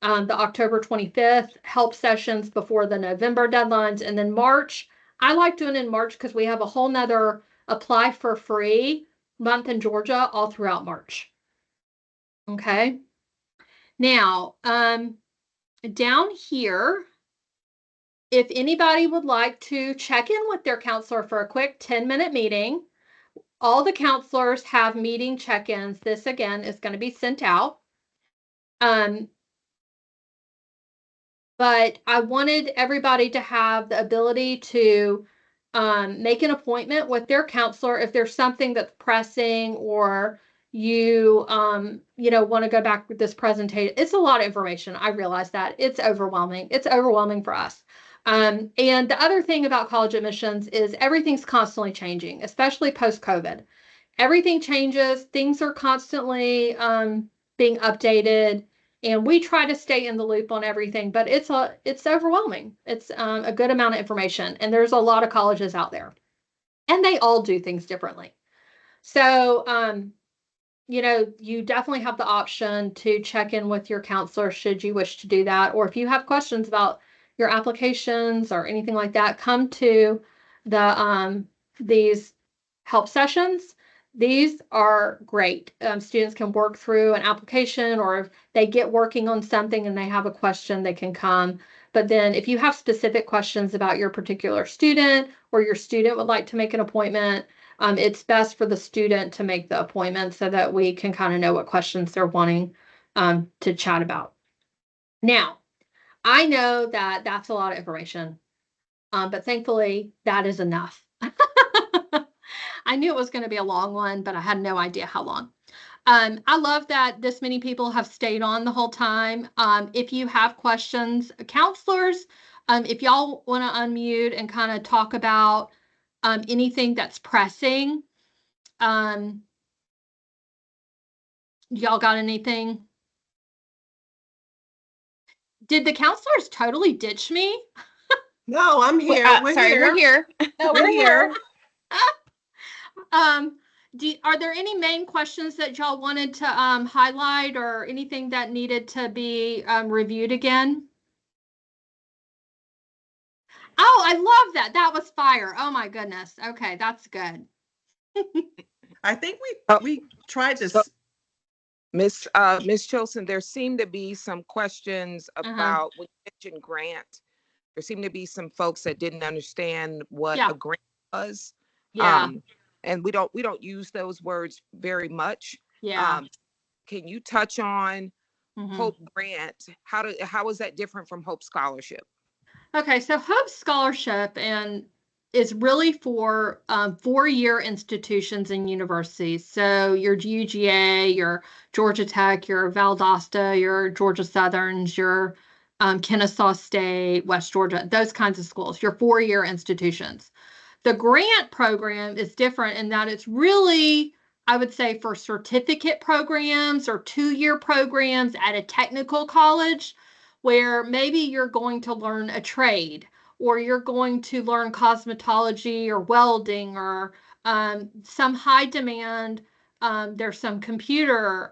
The October 25th help sessions before the November deadlines. And then March, I like doing in March because we have a whole nother apply for free month in Georgia all throughout March. Okay. Now, down here, if anybody would like to check in with their counselor for a quick 10-minute meeting, all the counselors have meeting check-ins. This, again, is going to be sent out. But I wanted everybody to have the ability to make an appointment with their counselor if there's something that's pressing, or you want to go back with this presentation. It's a lot of information. I realize that it's overwhelming. It's overwhelming for us. And the other thing about college admissions is everything's constantly changing, especially post-COVID. everything changes. Things are constantly being updated, and we try to stay in the loop on everything, but it's overwhelming. It's a good amount of information, and there's a lot of colleges out there, and they all do things differently. So, you definitely have the option to check in with your counselor should you wish to do that. Or if you have questions about your applications or anything like that, come to these help sessions. These are great. Students can work through an application, or if they get working on something and they have a question, they can come. But then if you have specific questions about your particular student, or your student would like to make an appointment, it's best for the student to make the appointment so that we can kind of know what questions they're wanting to chat about. Now, I know that that's a lot of information, but thankfully that is enough. I knew it was going to be a long one, but I had no idea how long. I love that this many people have stayed on the whole time. If you have questions, counselors, if y'all want to unmute and kind of talk about anything that's pressing, y'all got anything? Did the counselors totally ditch me? No, I'm here. We're here. No, we're here. Are there any main questions that y'all wanted to highlight, or anything that needed to be reviewed again? Oh, I love that. That was fire. Oh my goodness. Okay, that's good. I think we tried to. Miss Chilson, there seemed to be some questions about when you mentioned grant. There seemed to be some folks that didn't understand what a grant was. Yeah. And we don't use those words very much. Yeah. Can you touch on Hope Grant? How is that different from Hope Scholarship? Okay, so Hope Scholarship is really for 4-year institutions and universities. So your UGA, your Georgia Tech, your Valdosta, your Georgia Southerns, your Kennesaw State, West Georgia, those kinds of schools, your 4-year institutions. The grant program is different in that it's really, I would say, for certificate programs or 2-year programs at a technical college, where maybe you're going to learn a trade, or you're going to learn cosmetology or welding, or some high demand. There's some computer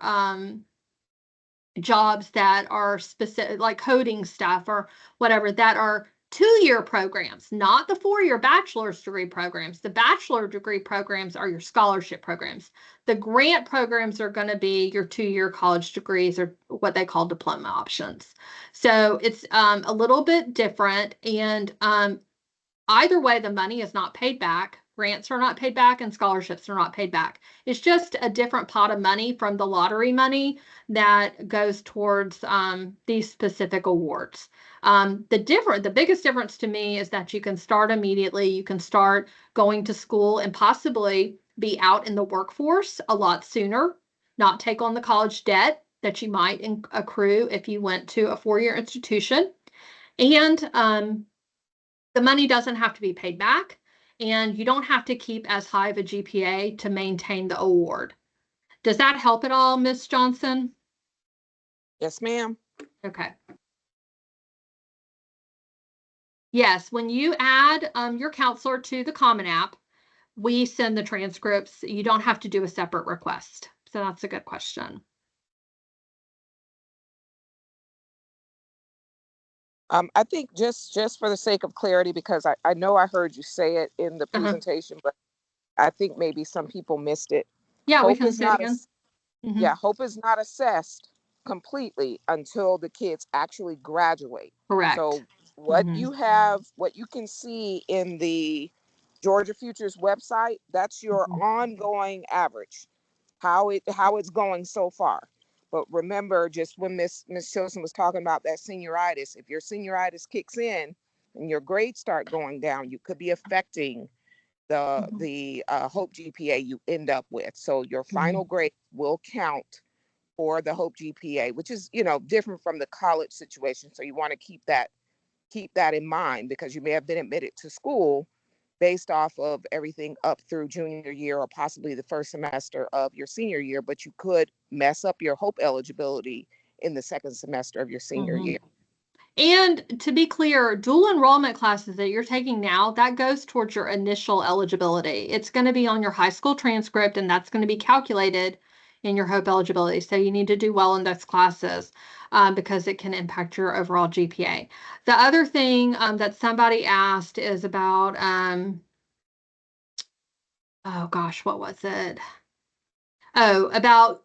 jobs that are specific, like coding stuff or whatever, that are 2-year programs, not the 4-year bachelor's degree programs. The bachelor degree programs are your scholarship programs. The grant programs are going to be your 2-year college degrees, or what they call diploma options. So it's a little bit different. And either way, the money is not paid back. Grants are not paid back, and scholarships are not paid back. It's just a different pot of money from the lottery money that goes towards these specific awards. The biggest difference to me is that you can start immediately. You can start going to school and possibly be out in the workforce a lot sooner, not take on the college debt that you might accrue if you went to a 4-year institution. And the money doesn't have to be paid back, and you don't have to keep as high of a GPA to maintain the award. Does that help at all, Ms. Johnson? Yes, ma'am. Okay. Yes, when you add your counselor to the Common App, we send the transcripts. You don't have to do a separate request. So that's a good question. I think just for the sake of clarity, because I know I heard you say it in the presentation, but I think maybe some people missed it. Yeah, we can say it again. Yeah, Hope is not assessed completely until the kids actually graduate. Correct. So what you can see in the Georgia Futures website, that's your ongoing average, how it's going so far. But remember, just when Miss Chilson was talking about that senioritis, if your senioritis kicks in and your grades start going down, you could be affecting the Hope GPA you end up with. So your final grade will count for the Hope GPA, which is, different from the college situation. So you want to keep that in mind, because you may have been admitted to school based off of everything up through junior year or possibly the first semester of your senior year, but you could mess up your Hope eligibility in the second semester of your senior year. And to be clear, dual enrollment classes that you're taking now, that goes towards your initial eligibility. It's going to be on your high school transcript, and that's going to be calculated in your Hope eligibility. So you need to do well in those classes because it can impact your overall GPA. The other thing that somebody asked is about, oh gosh, what was it? Oh, about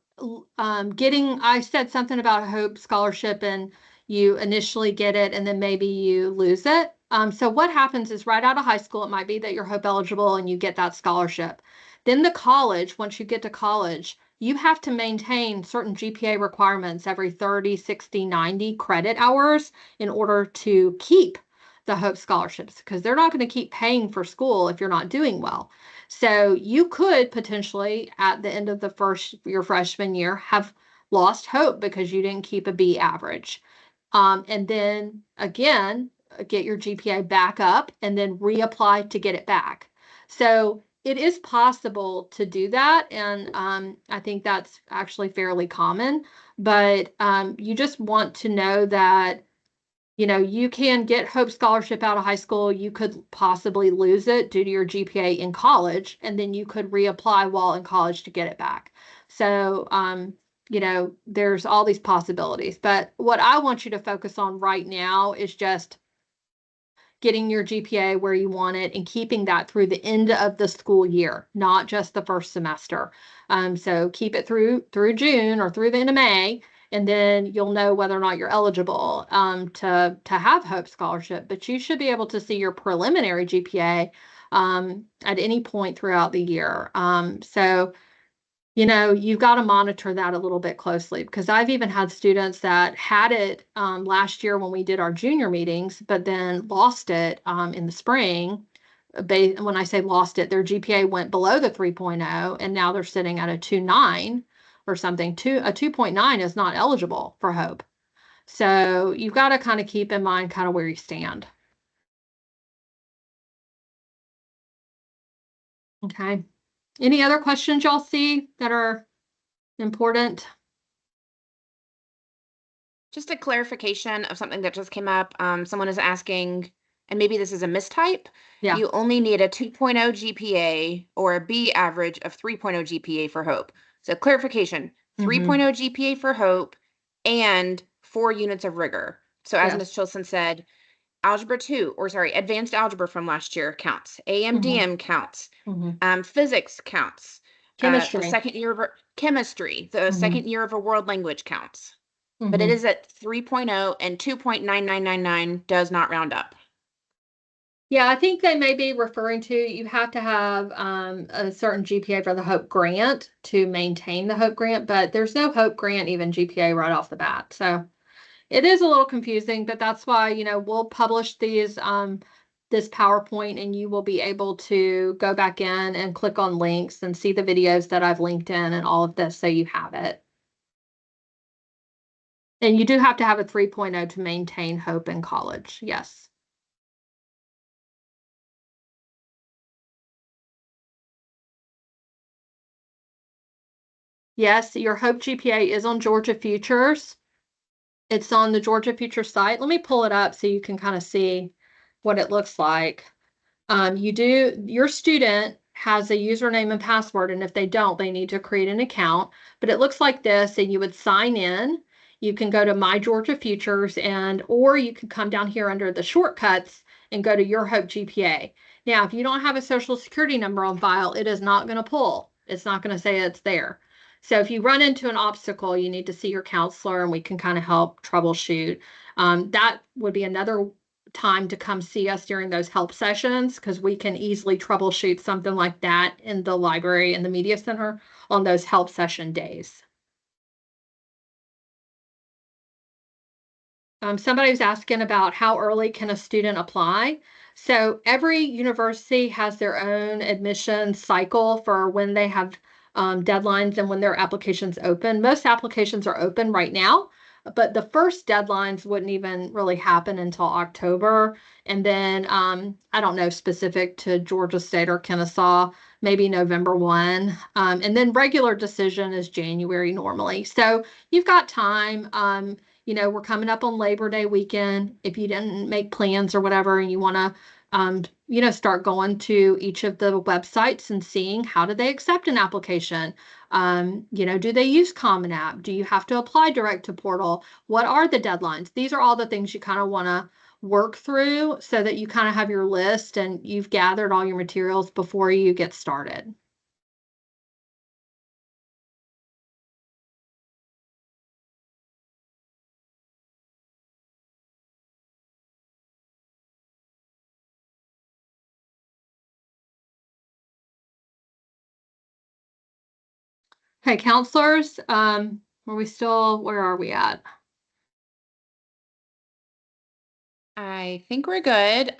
getting, I said something about a Hope scholarship and you initially get it and then maybe you lose it. So what happens is right out of high school, it might be that you're Hope eligible and you get that scholarship. Then the college, once you get to college, you have to maintain certain GPA requirements every 30, 60, 90 credit hours in order to keep the Hope scholarships because they're not going to keep paying for school if you're not doing well. So you could potentially, at the end of your freshman year, have lost Hope because you didn't keep a B average. And then again, get your GPA back up and then reapply to get it back. So it is possible to do that. And I think that's actually fairly common. But you just want to know that you can get Hope Scholarship out of high school. You could possibly lose it due to your GPA in college, and then you could reapply while in college to get it back. So, there's all these possibilities. But what I want you to focus on right now is just getting your GPA where you want it and keeping that through the end of the school year, not just the first semester. So keep it through June or through the end of May, and then you'll know whether or not you're eligible to have Hope Scholarship. But you should be able to see your preliminary GPA at any point throughout the year. So you've got to monitor that a little bit closely because I've even had students that had it last year when we did our junior meetings, but then lost it in the spring. When I say lost it, their GPA went below the 3.0 and now they're sitting at a 2.9 or something. A 2.9 is not eligible for Hope. So you've got to kind of keep in mind kind of where you stand. Okay. Any other questions y'all see that are important? Just a clarification of something that just came up. Someone is asking, and maybe this is a mistype. Yeah. You only need a 2.0 GPA or a B average of 3.0 GPA for Hope. So clarification, 3.0 GPA for Hope and 4 units of rigor. So as Ms. Chilson said, advanced algebra from last year counts. AMDM counts. Physics counts. Chemistry. The second year of chemistry, the second year of a world language counts. But it is at 3.0 and 2.9999 does not round up. Yeah, I think they may be referring to you have to have a certain GPA for the Hope Grant to maintain the Hope Grant, but there's no Hope Grant even GPA right off the bat. So it is a little confusing, but that's why, we'll publish these this PowerPoint and you will be able to go back in and click on links and see the videos that I've linked in and all of this so you have it. And you do have to have a 3.0 to maintain Hope in college. Yes. Yes, your Hope GPA is on Georgia Futures. It's on the Georgia Futures site. Let me pull it up so you can kind of see what it looks like. Your student has a username and password, and if they don't, they need to create an account. But it looks like this, and you would sign in. You can go to My Georgia Futures, or you can come down here under the shortcuts and go to Your Hope GPA. Now, if you don't have a social security number on file, it is not going to pull. It's not going to say it's there. So if you run into an obstacle, you need to see your counselor and we can kind of help troubleshoot. That would be another time to come see us during those help sessions because we can easily troubleshoot something like that in the library and the media center on those help session days. Somebody was asking about how early can a student apply. So every university has their own admission cycle for when they have deadlines and when their applications open. Most applications are open right now but the first deadlines wouldn't even really happen until October. And then I don't know, specific to Georgia State or Kennesaw, maybe November 1. And then regular decision is January normally. So you've got time. We're coming up on Labor Day weekend. If you didn't make plans or whatever, and you want to, start going to each of the websites and seeing how do they accept an application. Do they use Common App? Do you have to apply direct to portal? What are the deadlines? These are all the things you kind of want to work through so that you kind of have your list and you've gathered all your materials before you get started. Okay, counselors, where are we at? I think we're good.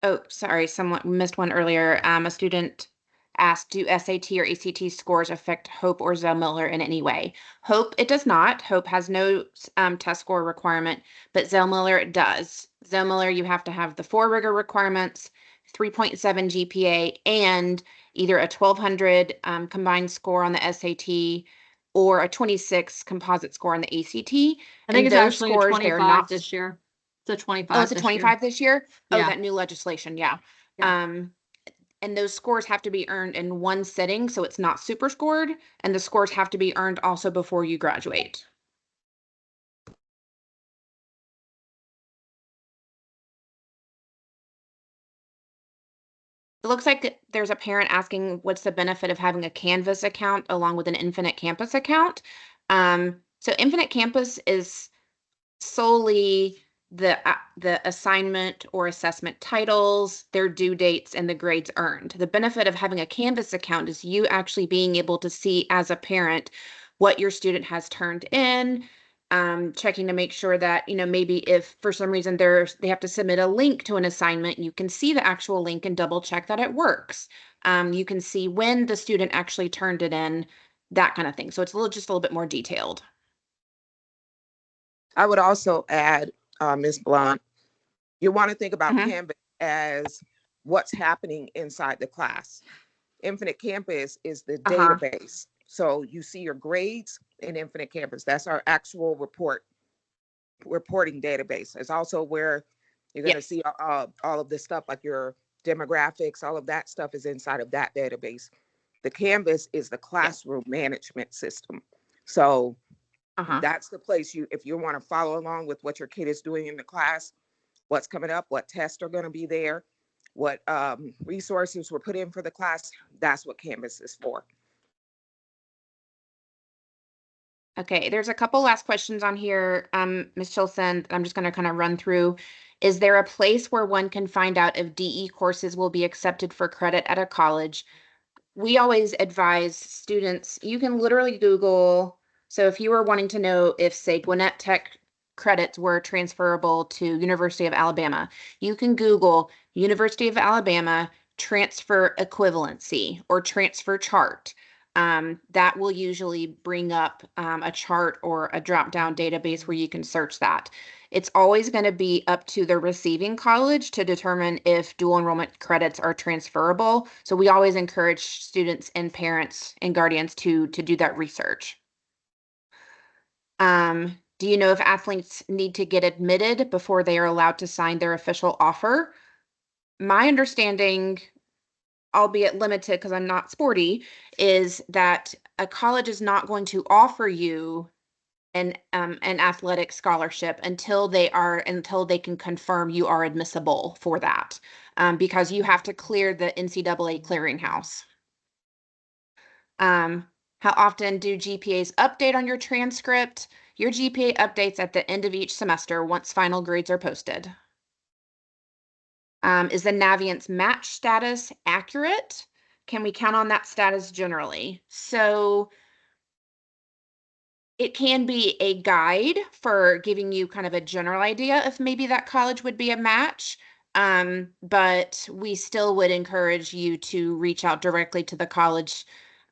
Oh, sorry, someone missed one earlier. A student asked, do SAT or ACT scores affect Hope or Zell Miller in any way? Hope, it does not. Hope has no test score requirement, but Zell Miller, it does. Zell Miller, you have to have the 4 rigor requirements, 3.7 GPA, and either a 1200 combined score on the SAT or a 26 composite score on the ACT. I think it's those actually scores, a they're 25 not this year. It's a 25. Oh, it's a this 25 this year? Oh, Yeah. that new legislation, yeah. Yeah. And those scores have to be earned in one sitting, so it's not super scored, and the scores have to be earned also before you graduate. It looks like there's a parent asking what's the benefit of having a Canvas account along with an Infinite Campus account. So Infinite Campus is solely the assignment or assessment titles, their due dates, and the grades earned. The benefit of having a Canvas account is you actually being able to see as a parent what your student has turned in, checking to make sure that, maybe if for some reason they have to submit a link to an assignment, you can see the actual link and double check that it works. You can see when the student actually turned it in, that kind of thing. So it's just a little bit more detailed. I would also add, Ms. Blunt, you want to think about Mhm. Canvas as what's happening inside the class. Infinite Campus is the database. So you see your grades in Infinite Campus. That's our actual reporting database. It's also where you're going to see all of this stuff, like your demographics, all of that stuff is inside of that database. The Canvas is the classroom management system. So that's the place if you want to follow along with what your kid is doing in the class, what's coming up, what tests are going to be there, what resources were put in for the class, that's what Canvas is for. Okay, there's a couple last questions on here, Ms. Chilson. I'm just going to kind of run through. Is there a place where one can find out if DE courses will be accepted for credit at a college? We always advise students, you can literally Google. So if you were wanting to know if, say, Gwinnett Tech credits were transferable to University of Alabama, you can Google University of Alabama transfer equivalency or transfer chart. That will usually bring up a chart or a drop-down database where you can search that. It's always going to be up to the receiving college to determine if dual enrollment credits are transferable. So we always encourage students and parents and guardians to do that research. Do you know if athletes need to get admitted before they are allowed to sign their official offer? My understanding, albeit limited because I'm not sporty, is that a college is not going to offer you an athletic scholarship until they can confirm you are admissible for that, because you have to clear the NCAA clearinghouse. How often do GPAs update on your transcript? Your GPA updates at the end of each semester once final grades are posted. Is the Navient's match status accurate? Can we count on that status generally? So it can be a guide for giving you kind of a general idea if maybe that college would be a match. But we still would encourage you to reach out directly to the college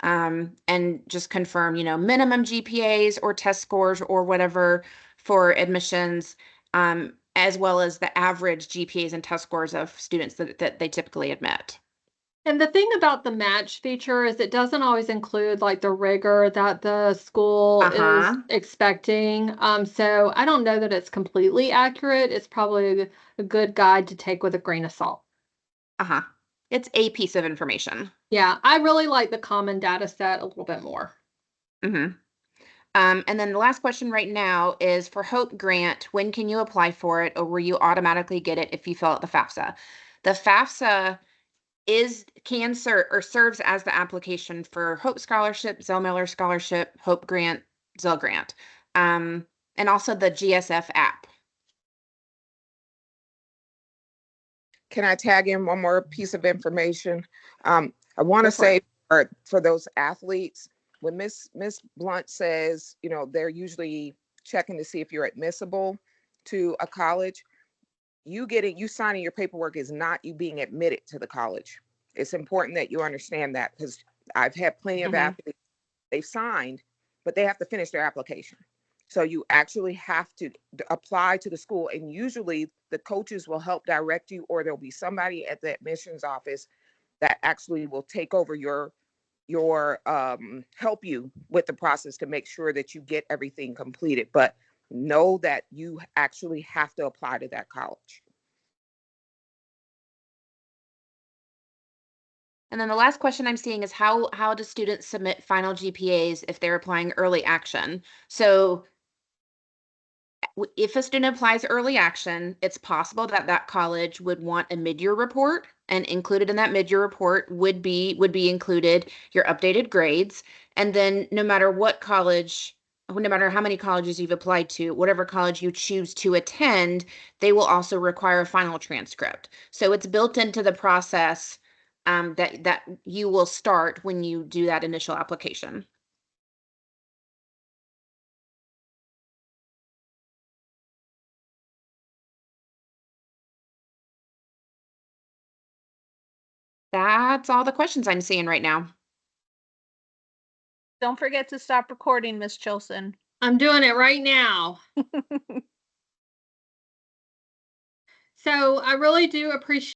and just confirm, minimum GPAs or test scores or whatever for admissions, as well as the average GPAs and test scores of students that they typically admit. And the thing about the match feature is it doesn't always include like the rigor that the school is expecting. So I don't know that it's completely accurate. It's probably a good guide to take with a grain of salt. It's a piece of information. Yeah, I really like the common data set a little bit more. And then the last question right now is for Hope Grant, when can you apply for it, or will you automatically get it if you fill out the FAFSA? The FAFSA serves as the application for Hope Scholarship, Zell Miller Scholarship, Hope Grant, Zell Grant, and also the GSF app. Can I tag in one more piece of information? I want to say for those athletes, when Miss Blunt says, they're usually checking to see if you're admissible to a college, you signing your paperwork is not you being admitted to the college. It's important that you understand that, because I've had plenty of athletes, they've signed, but they have to finish their application. So you actually have to apply to the school, and usually the coaches will help direct you, or there'll be somebody at the admissions office that actually will take over your help you with the process to make sure that you get everything completed. But know that you actually have to apply to that college. And then the last question I'm seeing is how do students submit final GPAs if they're applying early action? So if a student applies early action, it's possible that that college would want a mid-year report, and included in that mid-year report would be included your updated grades. And then no matter how many colleges you've applied to, whatever college you choose to attend, they will also require a final transcript. So it's built into the process that you will start when you do that initial application. That's all the questions I'm seeing right now. Don't forget to stop recording, Miss Chilson. I'm doing it right now. So I really do appreciate